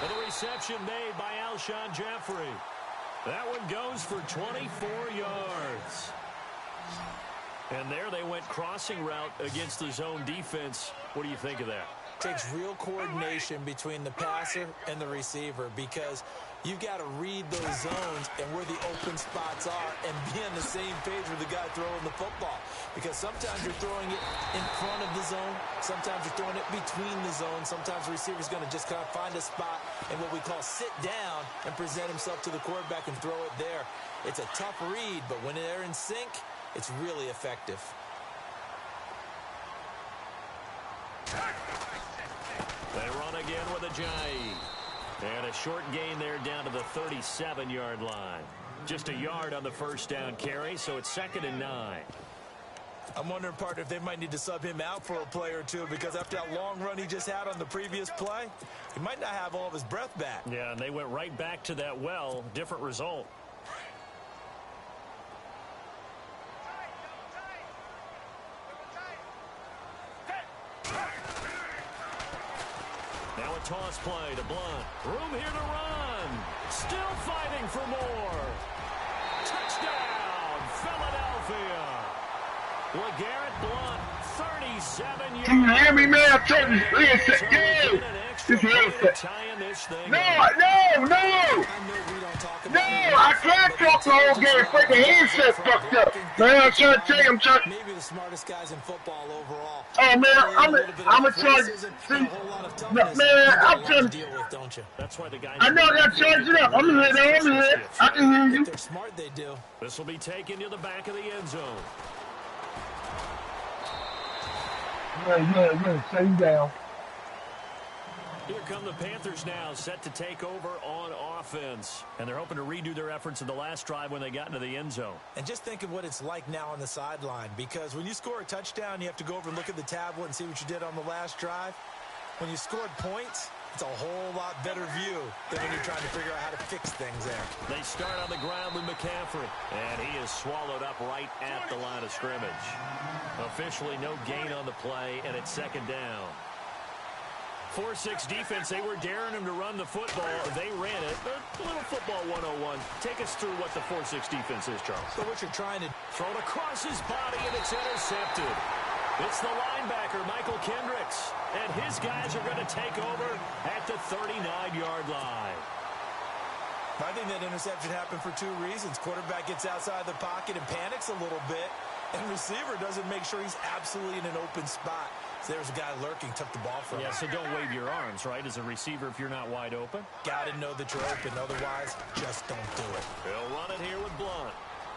And the reception made by Alshon Jeffrey. That one goes for 24 yards. And there they went crossing route against the zone defense. What do you think of that? Takes real coordination between the passer and the receiver because you've got to read those zones and where the open spots are and be on the same page with the guy throwing the football. Because sometimes you're throwing it in front of the zone. Sometimes you're throwing it between the zones. Sometimes the receiver's going to just kind of find a spot and what we call sit down and present himself to the quarterback and throw it there. It's a tough read, but when they're in sync, it's really effective. They run again with Ajayi. And a short gain there down to the 37-yard line. Just a yard on the first down carry, so it's 2nd and 9. I'm wondering, partner, if they might need to sub him out for a play or two because after that long run he just had on the previous play, he might not have all of his breath back. Yeah, and they went right back to that well. Different result. Now a toss play to Blunt. Room here to run. Still fighting for more. Touchdown, Philadelphia. LeGarrette Blunt, 37 years. Can you hear me, man? I'm trying to listen. Yeah. This headset. No, I can't talk the whole game. Freaking headset fucked up. Man, I'm trying to tell you, Maybe the smartest guys in football overall. Oh man, I'm a charge. See, man, I'm trying to. That's why the guys. I know I got to charge it up. I'm here. I can hear you. If they're smart, they do. This will be taken to the back of the end zone. Yeah. Stay down. Here come the Panthers now, set to take over on offense. And they're hoping to redo their efforts in the last drive when they got into the end zone. And just think of what it's like now on the sideline, because when you score a touchdown, you have to go over and look at the tablet and see what you did on the last drive. When you scored points, it's a whole lot better view than when you're trying to figure out how to fix things there. They start on the ground with McCaffrey, and he is swallowed up right at the line of scrimmage. Officially no gain on the play, and it's 2nd down. 4-6 defense, they were daring him to run the football. They ran it. A little football 101. Take us through what the 4-6 defense is, Charles. So what you're trying to throw it across his body, and it's intercepted. It's the linebacker, Michael Kendricks. And his guys are going to take over at the 39-yard line. I think that interception happened for 2 reasons. Quarterback gets outside the pocket and panics a little bit. And receiver doesn't make sure he's absolutely in an open spot. So there's a guy lurking, took the ball from him. Yeah, so don't wave your arms, right, as a receiver if you're not wide open. Got to know that you're open. Otherwise, just don't do it. He'll run it here with Blunt.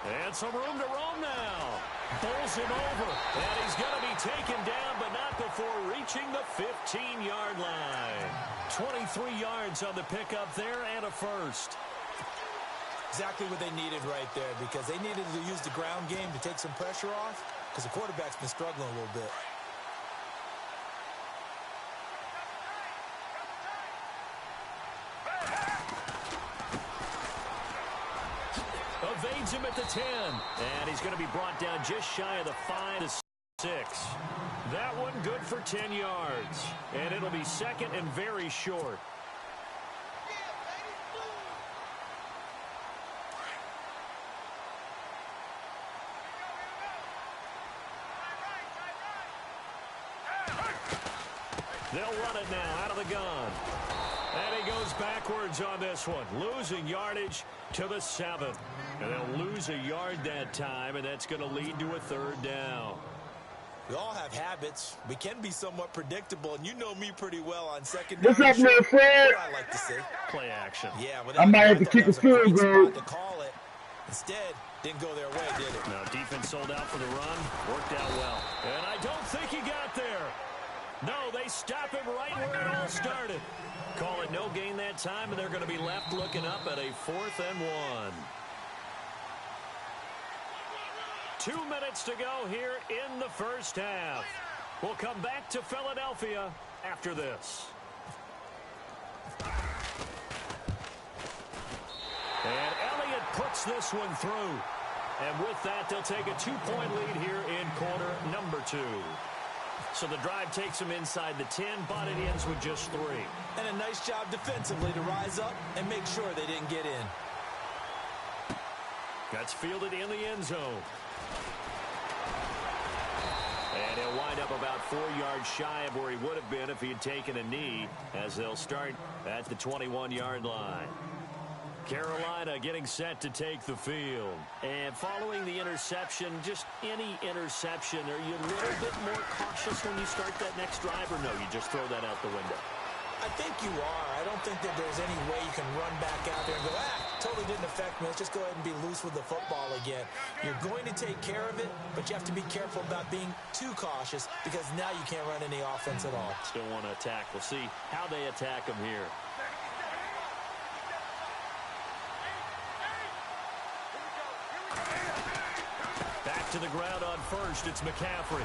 And some room to roam now. Pulls him over. And he's going to be taken down, but not before reaching the 15-yard line. 23 yards on the pickup there and a first. Exactly what they needed right there, because they needed to use the ground game to take some pressure off, because the quarterback's been struggling a little bit. Evades him at the 10, and he's going to be brought down just shy of the 5-6. That one good for 10 yards, and it'll be 2nd and very short. They'll run it now out of the gun. And he goes backwards on this one, losing yardage to the 7. And they'll lose a yard that time, and that's going to lead to a 3rd down. We all have habits. We can be somewhat predictable, and you know me pretty well on second What's down. up, little Fred? I like to see. Play action. Yeah, I might have to kick a field goal. To call it. Instead, didn't go their way, did it? Now, defense sold out for the run. Worked out well. And I don't think he got there. No, they stop him right where it all started. Call it no gain that time, and they're going to be left looking up at a 4th and 1. 2 minutes to go here in the first half. We'll come back to Philadelphia after this. And Elliott puts this one through. And with that, they'll take a 2-point lead here in quarter number 2. So the drive takes them inside the 10, but it ends with just 3. And a nice job defensively to rise up and make sure they didn't get in. That's fielded in the end zone. And he'll wind up about 4 yards shy of where he would have been if he had taken a knee, as they'll start at the 21-yard line. Carolina getting set to take the field. And following the interception, just any interception, are you a little bit more cautious when you start that next drive, or no, you just throw that out the window? I think you are. I don't think that there's any way you can run back out there and go, totally didn't affect me. Let's just go ahead and be loose with the football again. You're going to take care of it, but you have to be careful about being too cautious because now you can't run any offense at all. Still want to attack. We'll see how they attack him here. Back to the ground on first. It's McCaffrey.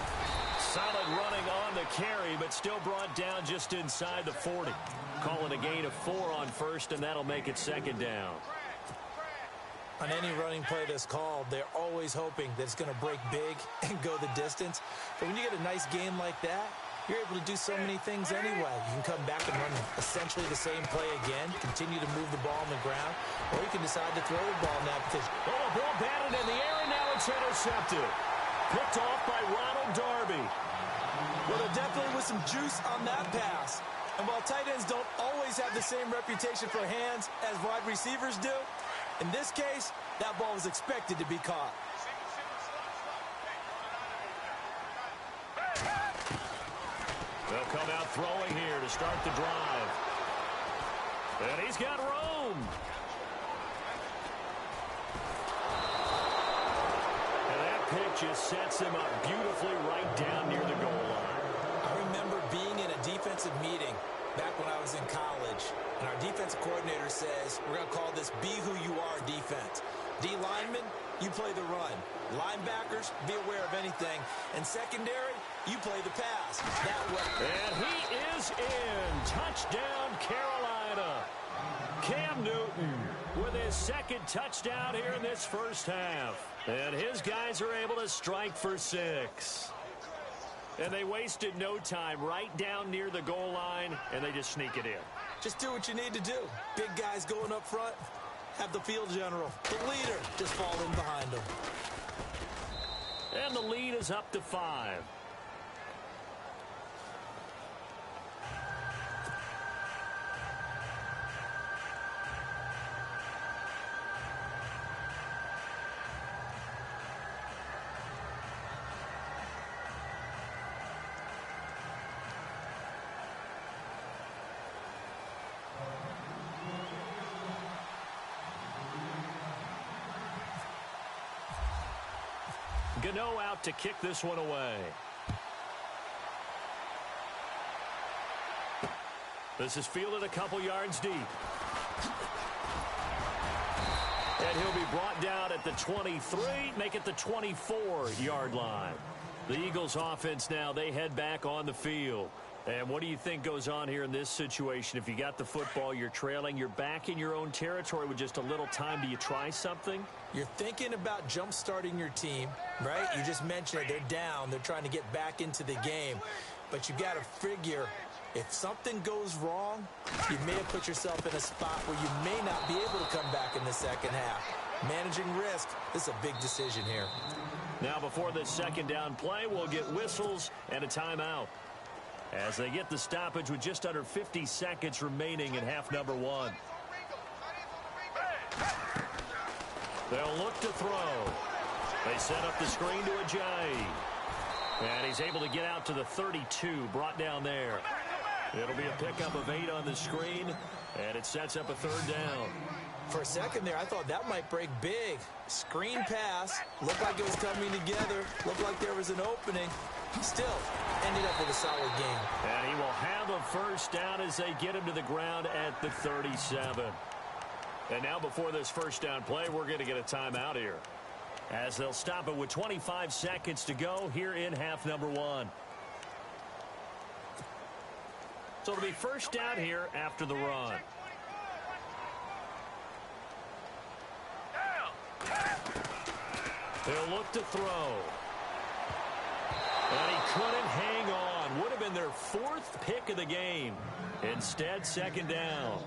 Solid running on the carry, but still brought down just inside the 40. Calling a gain of 4 on first, and that'll make it 2nd down. On any running play that's called, they're always hoping that it's going to break big and go the distance. But when you get a nice game like that, you're able to do so many things anyway. You can come back and run essentially the same play again, continue to move the ball on the ground, or you can decide to throw the ball now because... Oh, the ball batted in the air, and now it's intercepted. Picked off by Ronald Darby. Well, there definitely was some juice on that pass. And while tight ends don't always have the same reputation for hands as wide receivers do, in this case, that ball was expected to be caught. They'll come out throwing here to start the drive. And he's got room. And that pitch just sets him up beautifully right down near the goal line. I remember being in a defensive meeting back when I was in college, and our defensive coordinator says, we're going to call this Be Who You Are defense. D linemen, you play the run. Linebackers, be aware of anything. And secondary, you play the pass. That way. And he is in. Touchdown, Carolina. Cam Newton with his 2nd touchdown here in this first half. And his guys are able to strike for 6. And they wasted no time right down near the goal line, and they just sneak it in. Just do what you need to do. Big guys going up front. Have the field general, the leader, just fall in behind them. And the lead is up to 5. Gano out to kick this one away. This is fielded a couple yards deep. And he'll be brought down at the 23, make it the 24-yard line. The Eagles offense now, they head back on the field. And what do you think goes on here in this situation? If you got the football, you're trailing, you're back in your own territory with just a little time. Do you try something? You're thinking about jump-starting your team, right? You just mentioned it. They're down. They're trying to get back into the game. But you got to figure if something goes wrong, you may have put yourself in a spot where you may not be able to come back in the second half. Managing risk, this is a big decision here. Now before this 2nd down play, we'll get whistles and a timeout. as they get the stoppage with just under 50 seconds remaining in half number one. They'll look to throw. They set up the screen to Ajayi. And he's able to get out to the 32, brought down there. It'll be a pickup of 8 on the screen, and it sets up a third down. For a second there, I thought that might break big. Screen pass, looked like it was coming together, looked like there was an opening. Still ended up with a solid game. And he will have a first down as they get him to the ground at the 37. And now before this first down play, we're going to get a timeout here, as they'll stop it with 25 seconds to go here in half number one. So it'll be first down here after the run. They'll look to throw. And he couldn't hang on. Would have been their 4th pick of the game. Instead, second down.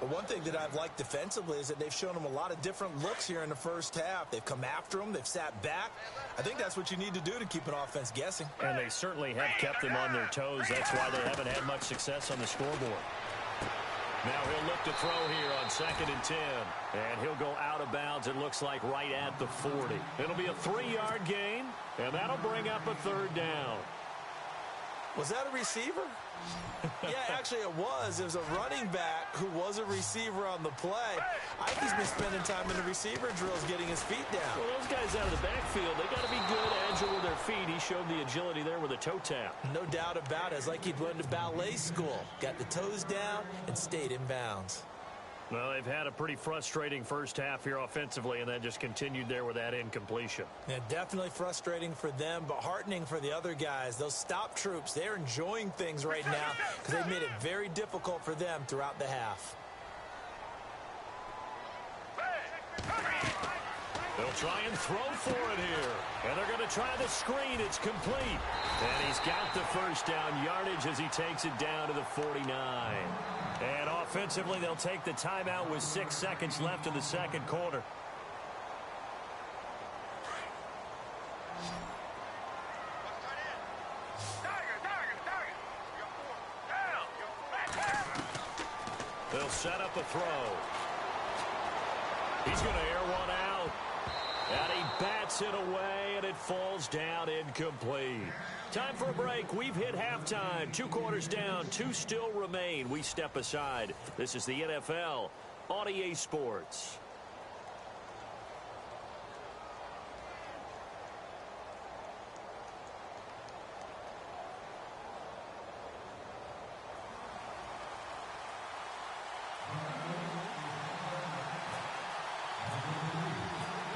But one thing that I've liked defensively is that they've shown them a lot of different looks here in the first half. They've come after them. They've sat back. I think that's what you need to do to keep an offense guessing. And they certainly have kept them on their toes. That's why they haven't had much success on the scoreboard. Now he'll look to throw here on 2nd and 10. And he'll go out of bounds, it looks like, right at the 40. It'll be a 3-yard gain, and that'll bring up a third down. Was that a receiver? Yeah, actually it was. It was a running back who was a receiver on the play. I think he's been spending time in the receiver drills getting his feet down. Well, those guys out of the backfield, they got to be good, agile with their feet. He showed the agility there with a toe tap. No doubt about it. It's like he'd went to ballet school. Got the toes down and stayed in bounds. Well, they've had a pretty frustrating first half here offensively, and then just continued there with that incompletion. Yeah, definitely frustrating for them, but heartening for the other guys. Those stop troops, they're enjoying things right now because they've made it very difficult for them throughout the half. They'll try and throw for it here. And they're going to try the screen. It's complete. And he's got the first down yardage as he takes it down to the 49. And offensively, they'll take the timeout with 6 seconds left in the second quarter. They'll set up a throw. He's going to air one out. And he bats it away, and it falls down incomplete. Time for a break. We've hit halftime. 2 quarters down, 2 still remain. We step aside. This is the NFL on EA Sports.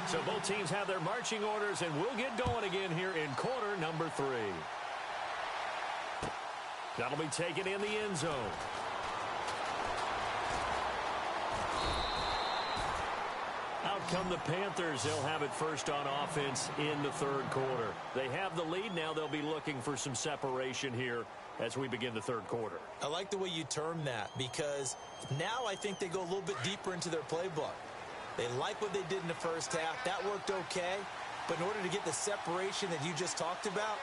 So both teams have their marching orders, and we'll get going again here in quarter number 3. That'll be taken in the end zone. Out come the Panthers. They'll have it first on offense in the third quarter. They have the lead. Now they'll be looking for some separation here as we begin the third quarter. I like the way you term that, because now I think they go a little bit deeper into their playbook. They like what they did in the first half. That worked okay. But in order to get the separation that you just talked about,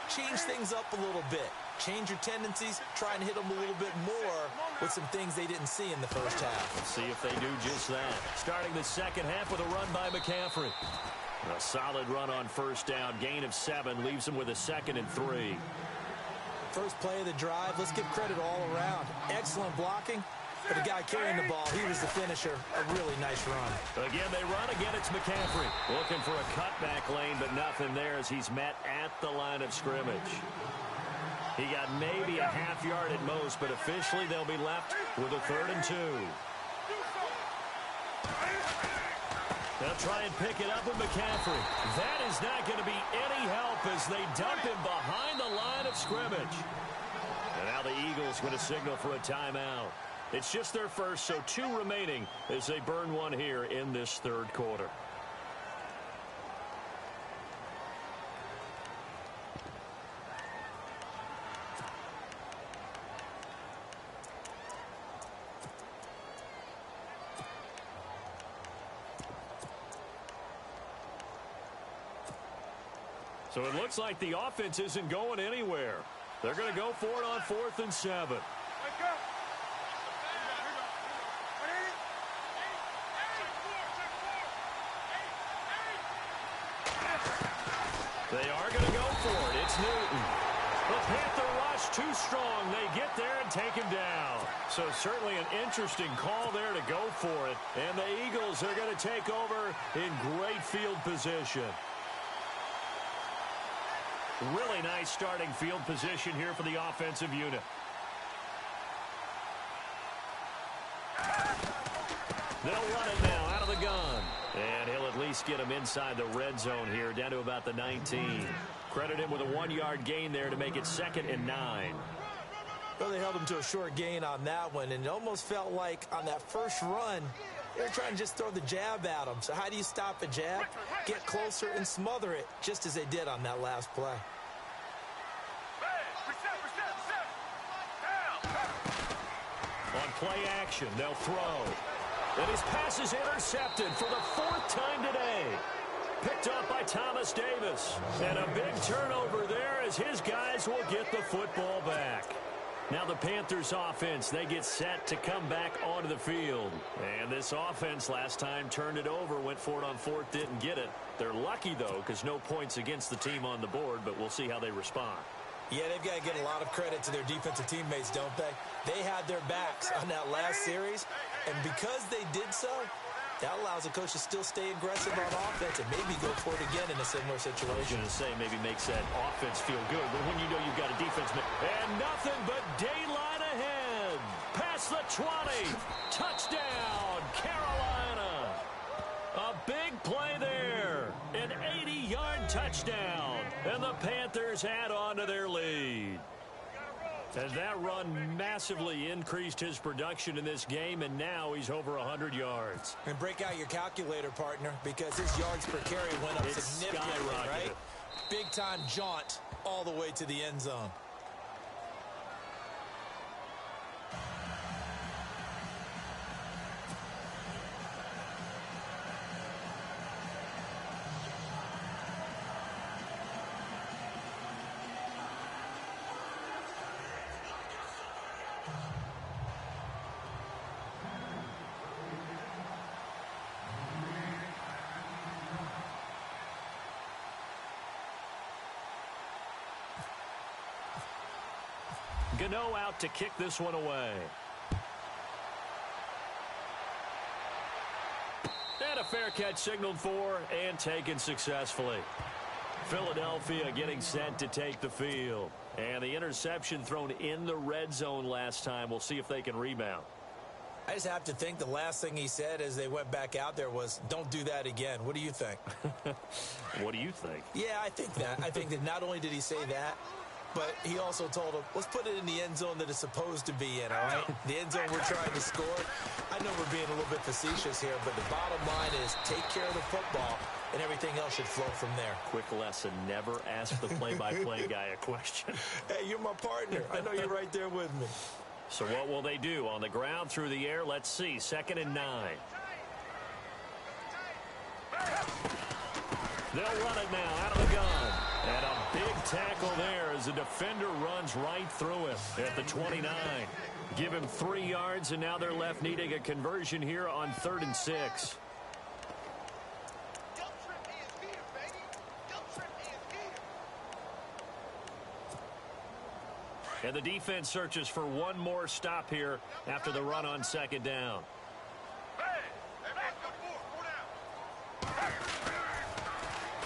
change things up a little bit. Change your tendencies. Try and hit them a little bit more with some things they didn't see in the first half. Let's see if they do just that. Starting the second half with a run by McCaffrey. A solid run on first down. Gain of 7 leaves him with a 2nd and 3. First play of the drive. Let's give credit all around. Excellent blocking. For the guy carrying the ball, he was the finisher. A really nice run. Again, they run. Again, it's McCaffrey. Looking for a cutback lane, but nothing there as he's met at the line of scrimmage. He got maybe a half yard at most, but officially they'll be left with a 3rd and 2. They'll try and pick it up with McCaffrey. That is not going to be any help as they dump him behind the line of scrimmage. And now the Eagles going to signal for a timeout. It's just their first, so 2 remaining as they burn one here in this third quarter. So it looks like the offense isn't going anywhere. They're going to go for it on 4th and 7. They are going to go for it. It's Newton. The Panther rush too strong. They get there and take him down. So certainly an interesting call there to go for it. And the Eagles are going to take over in great field position. Really nice starting field position here for the offensive unit. They'll run it now out of the gun. And he'll at least get him inside the red zone here, down to about the 19. Credit him with a 1-yard gain there to make it 2nd and 9. Well, they held him to a short gain on that one, and it almost felt like on that first run, they were trying to just throw the jab at him. So how do you stop a jab? Get closer and smother it, just as they did on that last play. On play action, they'll throw. And his pass is intercepted for the 4th time today. Picked up by Thomas Davis. And a big turnover there as his guys will get the football back. Now the Panthers offense, they get set to come back onto the field. And this offense last time turned it over, went for it on 4th, didn't get it. They're lucky, though, because no points against the team on the board, but we'll see how they respond. Yeah, they've got to get a lot of credit to their defensive teammates, don't they? They had their backs on that last series, and because they did so, that allows the coach to still stay aggressive on offense and maybe go for it again in a similar situation. I was going to say maybe makes that offense feel good, but when you know you've got a defense, and nothing but daylight ahead. Past the 20. Touchdown, Carolina. A big play there. An 80-yard touchdown. And the Panthers add on to their lead. And that run massively increased his production in this game, and now he's over 100 yards. And break out your calculator, partner, because his yards per carry went up significantly, right? Big-time jaunt all the way to the end zone. Gano out to kick this one away. And a fair catch signaled for and taken successfully. Philadelphia getting set to take the field. And the interception thrown in the red zone last time. We'll see if they can rebound. I just have to think the last thing he said as they went back out there was, don't do that again. What do you think? What do you think? Yeah, I think that. I think that not only did he say that, but he also told him, let's put it in the end zone that it's supposed to be in, all right? The end zone we're trying to score. I know we're being a little bit facetious here, but the bottom line is take care of the football, and everything else should flow from there. Quick lesson, never ask the play-by-play guy a question. Hey, you're my partner. I know you're right there with me. So what will they do? On the ground, through the air, let's see. 2nd and 9. They'll run it now out of the gun. And a big tackle there as the defender runs right through him at the 29. Give him 3 yards, and now they're left needing a conversion here on 3rd and 6. And the defense searches for one more stop here after the run on 2nd down.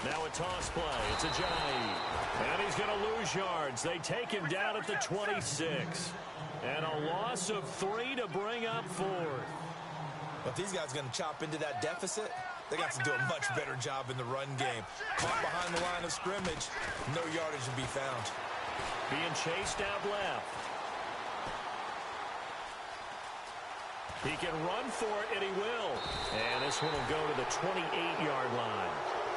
Now a toss play. It's Ajayi. And he's going to lose yards. They take him down at the 26. And a loss of 3 to bring up 4th. But these guys are going to chop into that deficit. They got to do a much better job in the run game. Caught behind the line of scrimmage. No yardage to be found. Being chased out left. He can run for it, and he will. And this one will go to the 28-yard line.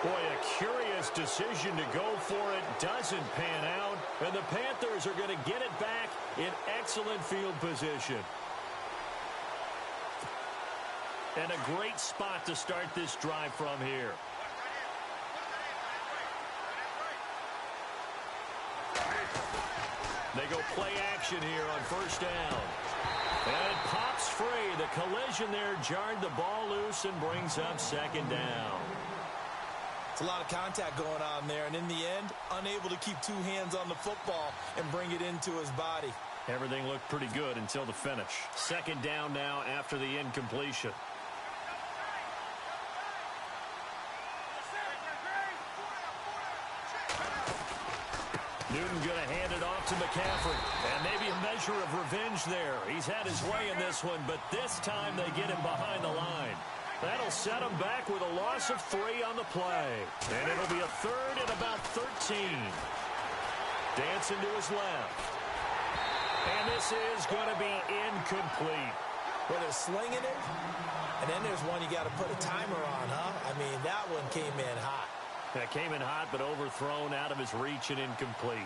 Boy, a curious decision to go for it. Doesn't pan out. And the Panthers are going to get it back in excellent field position. And a great spot to start this drive from here. They go play action here on first down. And it pops free. The collision there jarred the ball loose and brings up second down. It's a lot of contact going on there, and in the end, unable to keep two hands on the football and bring it into his body. Everything looked pretty good until the finish. Second down now after the incompletion. Newton going to hand it off to McCaffrey. And maybe a measure of revenge there. He's had his way in this one, but this time they get him behind the line. That'll set him back with a loss of 3 on the play. And it'll be a third and about 13. Dancing to his left. And this is going to be incomplete. Well, they're slinging it, and then there's one you got to put a timer on, huh? I mean, that one came in hot. That came in hot, but overthrown out of his reach and incomplete.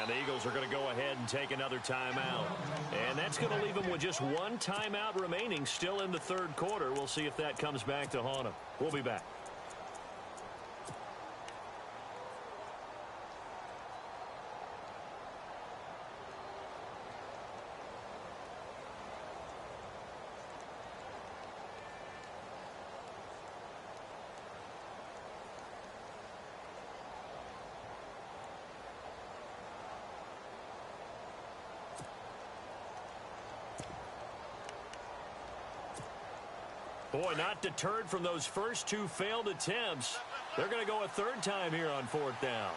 And the Eagles are going to go ahead and take another timeout. And that's going to leave them with just one timeout remaining still in the third quarter. We'll see if that comes back to haunt them. We'll be back. Boy, not deterred from those first 2 failed attempts. They're going to go a third time here on fourth down.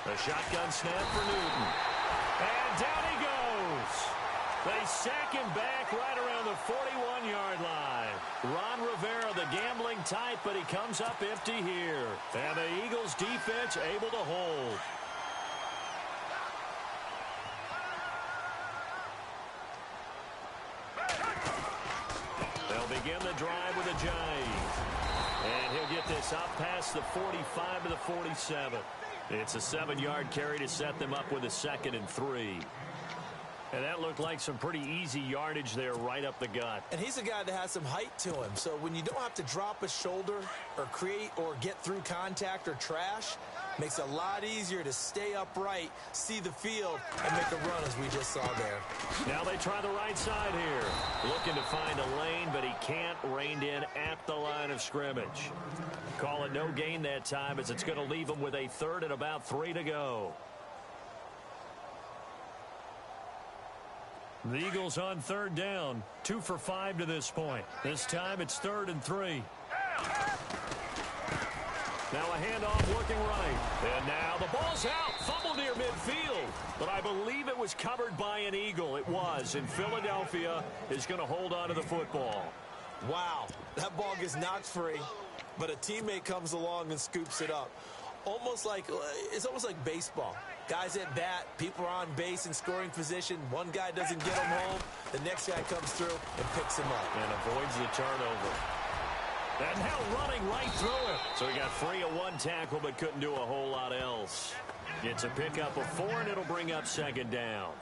A shotgun snap for Newton. And down he goes. They sack him back right around the 41-yard line. Ron Rivera, the gambling type, but he comes up empty here. And the Eagles defense able to hold. They'll begin the drive with a jive. And he'll get this up past the 45 to the 47. It's a 7-yard carry to set them up with a 2nd and 3. And that looked like some pretty easy yardage there right up the gut. And he's a guy that has some height to him. So when you don't have to drop a shoulder or create or get through contact or trash, makes it a lot easier to stay upright, see the field, and make a run as we just saw there. Now they try the right side here. Looking to find a lane, but he can't. Reined in at the line of scrimmage. Call it no gain that time as it's going to leave him with a third and about 3 to go. The Eagles on third down. 2 for 5 to this point. This time it's 3rd and 3. Now a handoff looking right. And now the ball's out. Fumble near midfield. But I believe it was covered by an Eagle. It was. And Philadelphia is going to hold on to the football. Wow. That ball gets knocked free, but a teammate comes along and scoops it up. It's almost like baseball. Guys at bat, people are on base in scoring position. One guy doesn't get him home. The next guy comes through and picks him up. And avoids the turnover. And now running right through it. So he got free of 1 tackle but couldn't do a whole lot else. It's a pickup of 4 and it'll bring up 2nd down.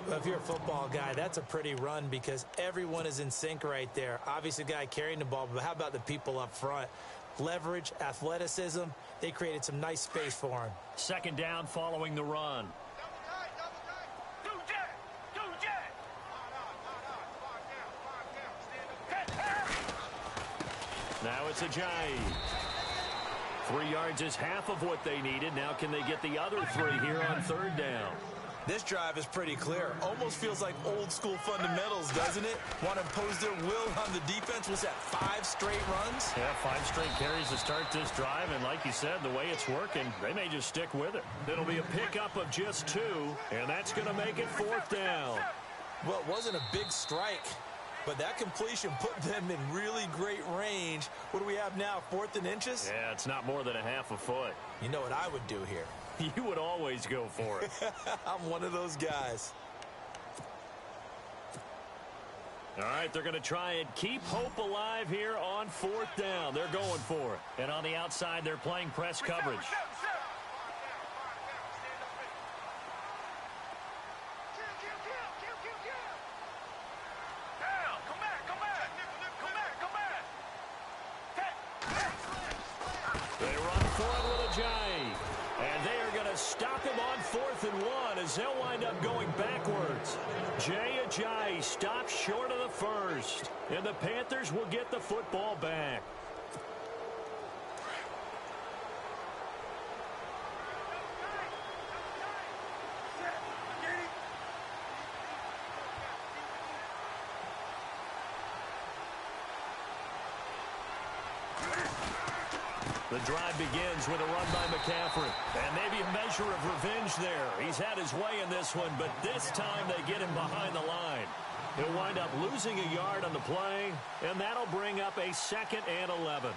Well, if you're a football guy, that's a pretty run because everyone is in sync right there. Obviously, the guy carrying the ball, but how about the people up front? Leverage, athleticism, they created some nice space for him. 2nd down following the run. Now it's a jive. 3 yards is half of what they needed. Now can they get the other 3 here on 3rd down? This drive is pretty clear. Almost feels like old school fundamentals, doesn't it? Want to impose their will on the defense. Was that 5 straight runs? Yeah, 5 straight carries to start this drive. And like you said, the way it's working, they may just stick with it. It'll be a pickup of just 2, and that's going to make it 4th down. Well, it wasn't a big strike, but that completion put them in really great range. What do we have now, 4th and inches? Yeah, it's not more than a half a foot. You know what I would do here? You would always go for it. I'm one of those guys. All right, they're going to try and keep hope alive here on 4th down. They're going for it. And on the outside, they're playing press coverage. They run for it with Ajayi. And they are going to stop him on 4th and 1 as they'll wind up going backwards. Jay Ajayi stops short of the first. And the Panthers will get the football back. The drive begins with a run by McCaffrey. And maybe a measure of revenge there. He's had his way in this one, but this time they get him behind the line. He'll wind up losing a yard on the play, and that'll bring up a 2nd and 11.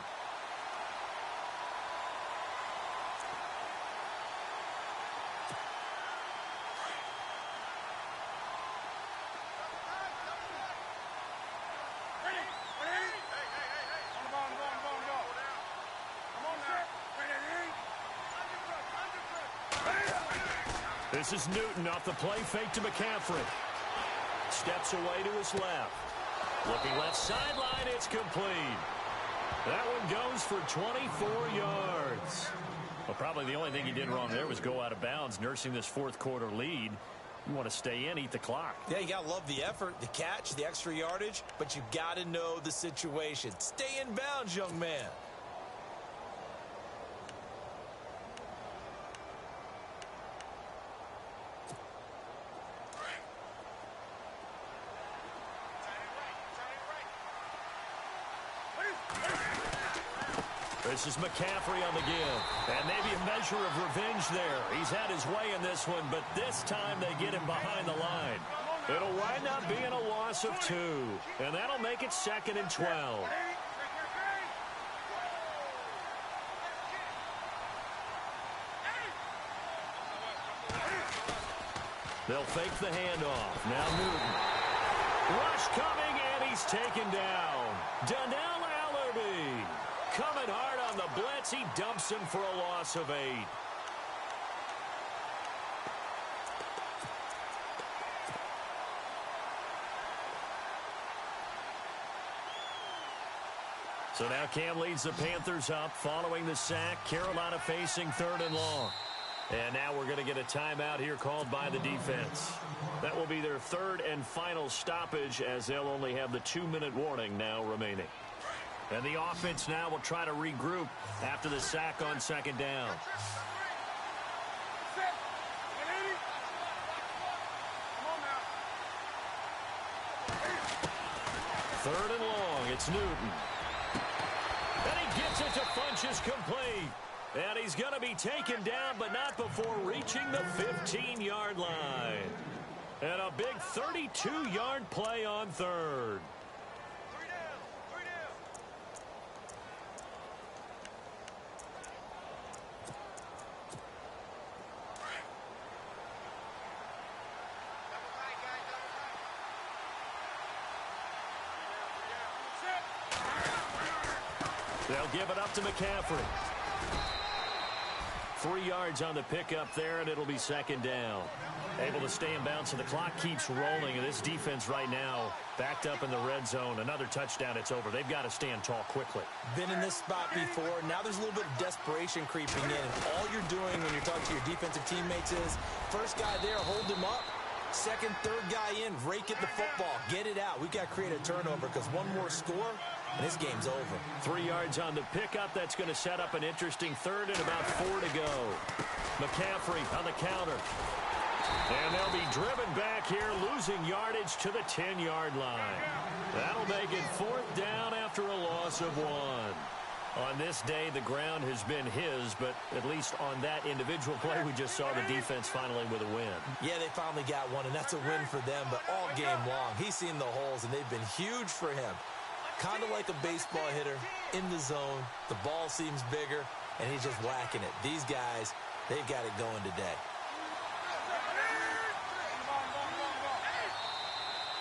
This is Newton off the play fake to McCaffrey. Steps away to his left. Looking left sideline, it's complete. That one goes for 24 yards. Well, probably the only thing he did wrong there was go out of bounds, nursing this 4th quarter lead. You want to stay in, eat the clock. Yeah, you got to love the effort, the catch, the extra yardage, but you got to know the situation. Stay in bounds, young man. This is McCaffrey on the give. And maybe a measure of revenge there. He's had his way in this one, but this time they get him behind the line. It'll wind up being a loss of 2. And that'll make it 2nd and 12. They'll fake the handoff. Now Newton. Rush coming, and he's taken down. Donnell Allerby. Coming hard on the blitz. He dumps him for a loss of 8. So now Cam leads the Panthers up following the sack. Carolina facing 3rd and long. And now we're going to get a timeout here called by the defense. That will be their 3rd and final stoppage as they'll only have the 2-minute warning now remaining. And the offense now will try to regroup after the sack on 2nd down. 3rd and long. It's Newton. And he gets it to Funchess complete. And he's going to be taken down, but not before reaching the 15-yard line. And a big 32-yard play on 3rd. They'll give it up to McCaffrey. 3 yards on the pickup there, and it'll be 2nd down. Able to stay in bounds, so the clock keeps rolling, and this defense right now backed up in the red zone. Another touchdown, it's over. They've got to stand tall quickly. Been in this spot before. Now there's a little bit of desperation creeping in, and all you're doing when you're talking to your defensive teammates is, first guy there, hold him up. Second, third guy in, rake at the football. Get it out. We've got to create a turnover because one more score, and this game's over. 3 yards on the pickup. That's going to set up an interesting 3rd and about 4 to go. McCaffrey on the counter. And they'll be driven back here, losing yardage to the 10-yard line. That'll make it 4th down after a loss of 1. On this day, the ground has been his, but at least on that individual play, we just saw the defense finally with a win. Yeah, they finally got one, and that's a win for them, but all game long, he's seen the holes, and they've been huge for him. Kind of like a baseball hitter in the zone. The ball seems bigger, and he's just whacking it. These guys They've got it going today.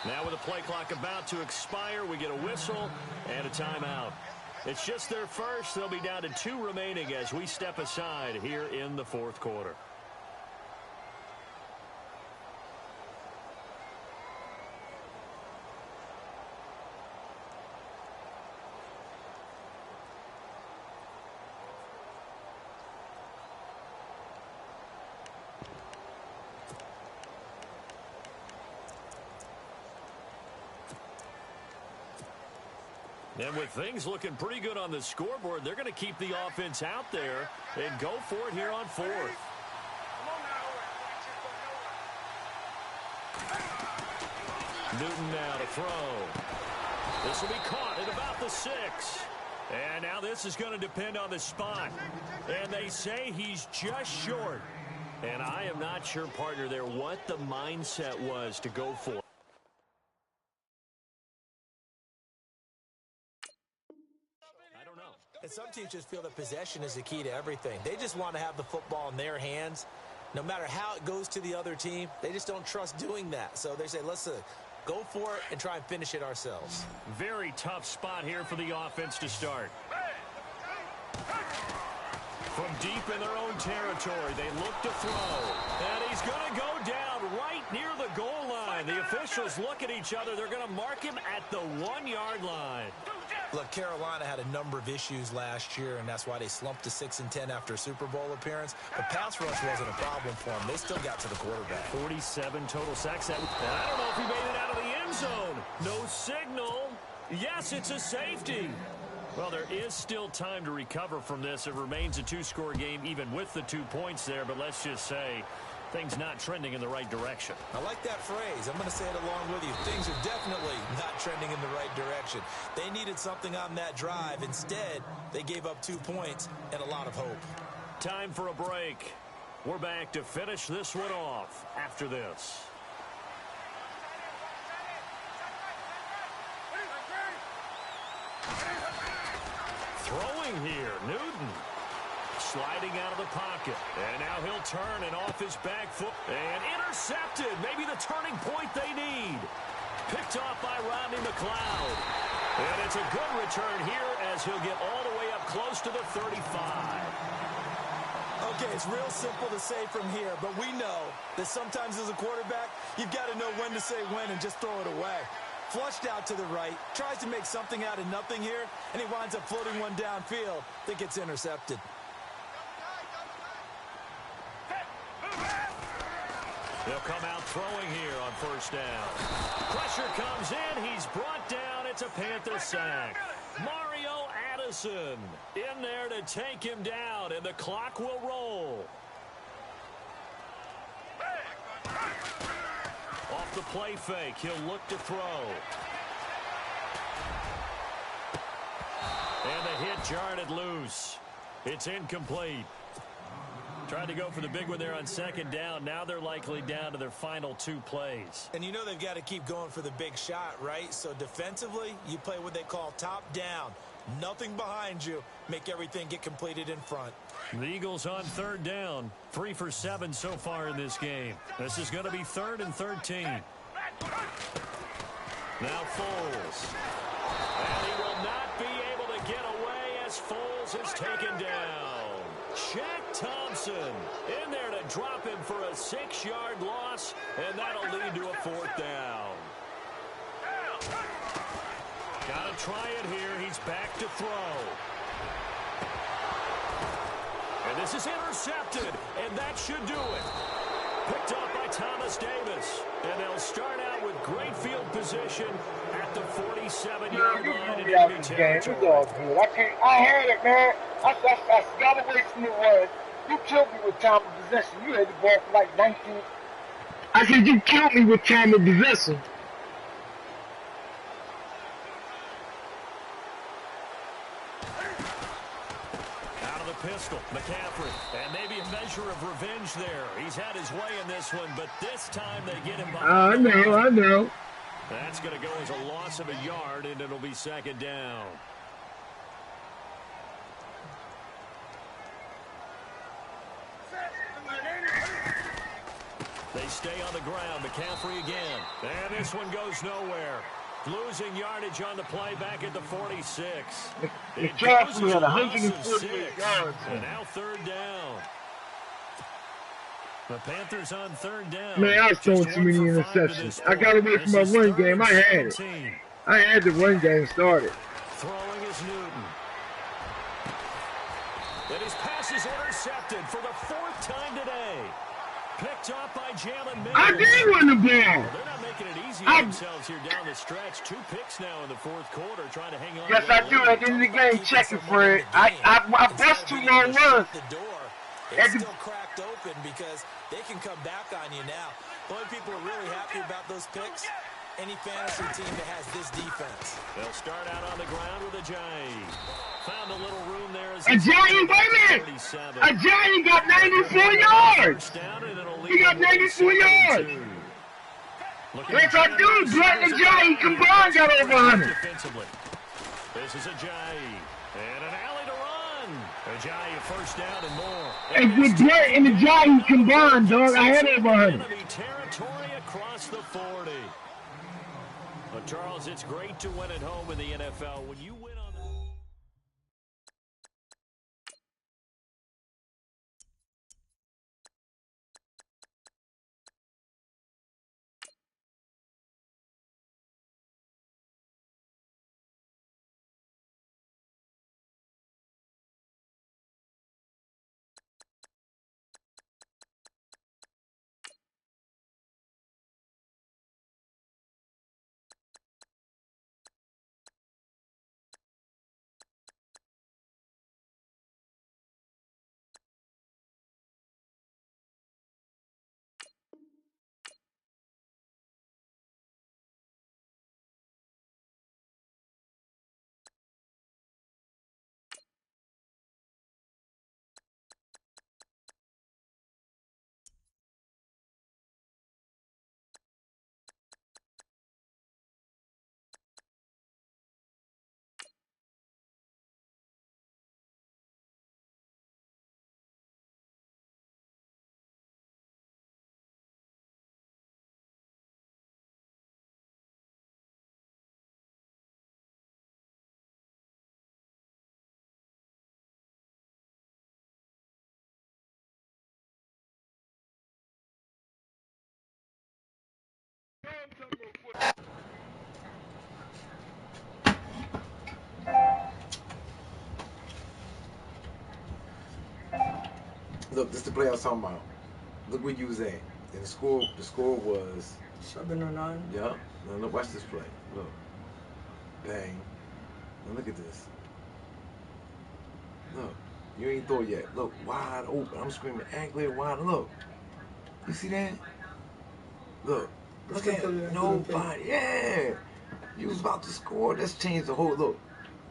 Now with the play clock about to expire, we get a whistle and a timeout. It's just their first. They'll be down to 2 remaining as we step aside here in the fourth quarter. And with things looking pretty good on the scoreboard, they're going to keep the offense out there and go for it here on fourth. Newton now to throw. This will be caught at about the 6. And now this is going to depend on the spot. And they say he's just short. And I am not sure, partner, there what the mindset was to go for it. And some teams just feel that possession is the key to everything. They just want to have the football in their hands. No matter how it goes to the other team, they just don't trust doing that. So they say, let's go for it and try and finish it ourselves. Very tough spot here for the offense to start. From deep in their own territory, they look to throw. And he's going to go down right near the goal line. The officials look at each other. They're going to mark him at the 1-yard line. Look, Carolina had a number of issues last year, and that's why they slumped to 6-10 after a Super Bowl appearance. But pass rush wasn't a problem for them. They still got to the quarterback. 47 total sacks. And I don't know if he made it out of the end zone. No signal. Yes, it's a safety. Well, there is still time to recover from this. It remains a 2-score game, even with the 2 points there. But let's just say things not trending in the right direction. I like that phrase. I'm going to say it along with you. Things are definitely not trending in the right direction. They needed something on that drive. Instead, they gave up 2 points and a lot of hope. Time for a break. We're back to finish this one off after this. Throwing here, Newton. Sliding out of the pocket. And now he'll turn and off his back foot. And intercepted. Maybe the turning point they need. Picked off by Rodney McLeod. And it's a good return here as he'll get all the way up close to the 35. Okay, it's real simple to say from here, but we know that sometimes as a quarterback, you've got to know when to say when and just throw it away. Flushed out to the right, tries to make something out of nothing here, and he winds up floating one downfield that gets intercepted. They'll come out throwing here on first down. Pressure comes in. He's brought down. It's a Panther sack. Mario Addison in there to take him down, and the clock will roll. Off the play fake, he'll look to throw. And the hit jarred it loose. It's incomplete. Tried to go for the big one there on second down. Now they're likely down to their final 2 plays. And you know they've got to keep going for the big shot, right? So defensively, you play what they call top down. Nothing behind you. Make everything get completed in front. The Eagles on third down. 3 for 7 so far in this game. This is going to be 3rd and 13. Now Foles. And he will not be able to get away as Foles is taken down. Shaq Thompson in there to drop him for a 6-yard loss, and that'll lead to a 4th down. Got to try it here. He's back to throw. And this is intercepted, and that should do it. Picked up by Thomas Davis. And they'll start out with great field position at the 47-yard line in enemy territory. I had it, man. I got away from the run. You killed me with time of possession. You had the ball for like 19. I said you killed me with time of possession. Out of the pistol, McCaffrey. And maybe a measure of revenge there. He's had his way in this one, but this time they get him behind. I know. That's going to go as a loss of a yard, and it'll be 2nd down. ground. McCaffrey again. And this one goes nowhere. Losing yardage on the play back at the 46. McCaffrey had 148 yards. And now third down. The Panthers on third down. Man, I was throwing too many interceptions. I got away from my run game. I had it. I had the run game started. Throwing is Newton. And his pass is intercepted for the 4th time today. Picked up by Jalen Mills. I did run the ball. They're not making it easy on themselves here down the stretch. 2 picks now in the 4th quarter, trying to hang on. Yes, I do. At the end of the game, check it, Fred. I bust 2 long runs. The door is still cracked open because they can come back on you now. The only people are really happy about those picks, any fantasy team that has this defense. They'll start out on the ground with Ajayi. Found a little room there. Ajayi, wait a minute. Ajayi got 94 yards. He got 94 yards. Yes, I do. Brett and Ajayi combined got over 100. This is Ajayi. And an alley to run. Ajayi first down and more. And with Brett and Ajayi combined, dog, I had over 100. Territory across the 40. But Charles, it's great to win at home in the NFL. When you win on the... Look, this is the play I was talking about. Look where you was at. And the score was 7-9. yeah. Now look, watch this play. Look. Bang. Now look at this. Look. You ain't throw yet. Look, wide open. I'm screaming ankle wide. Look. You see that? Look. Look at nobody. Yeah. You was about to score. Let's change the whole look.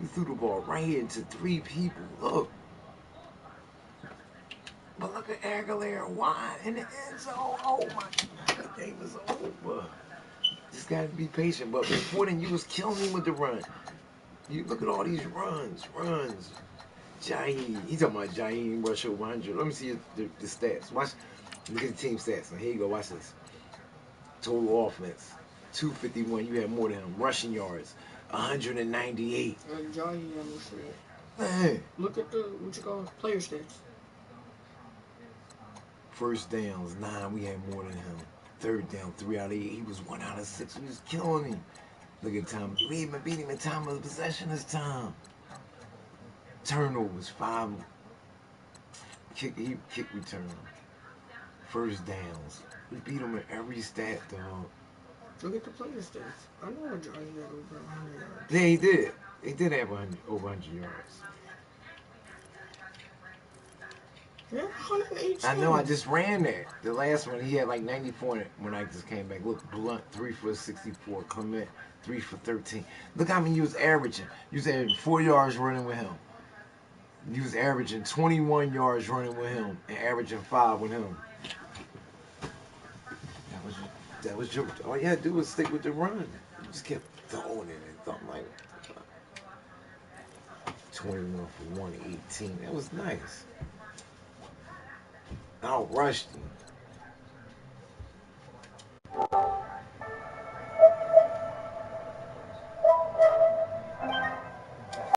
You threw the ball right here into 3 people. Look. But look at Aguilera wide in the end zone. Oh my God, the game is over. Just gotta be patient. But before then, you was killing me with the run. You look at all these runs. Jaheim, he's talking about Jaheim rush over 100. Let me see the stats. Watch, look at the team stats. Now, here you go. Watch this. Total offense, 251. You had more than him. Rushing yards, 198. Jaheim, Man. look at the player stats. First downs, 9. We had more than him. Third down, 3 out of 8. He was 1 out of 6. We was killing him. Look at time. We even beat him in time of possession this time. Turnovers, 5. Kick return. First downs. We beat him in every stat, dog. Look at the player stats. I know Jaheim had over 100 yards. Yeah, he did. He did have over 100 yards. Yeah, 118. I know, I just ran that. The last one, he had like 94 when I just came back. Look, Blunt, 3 for 64. Clement, 3 for 13. Look how many you was averaging. You was averaging 4 yards running with him. You was averaging 21 yards running with him and averaging 5 with him. That was your, all you had to do was stick with the run. You just kept throwing it and something like 21 for 118. That was nice. I rushed him.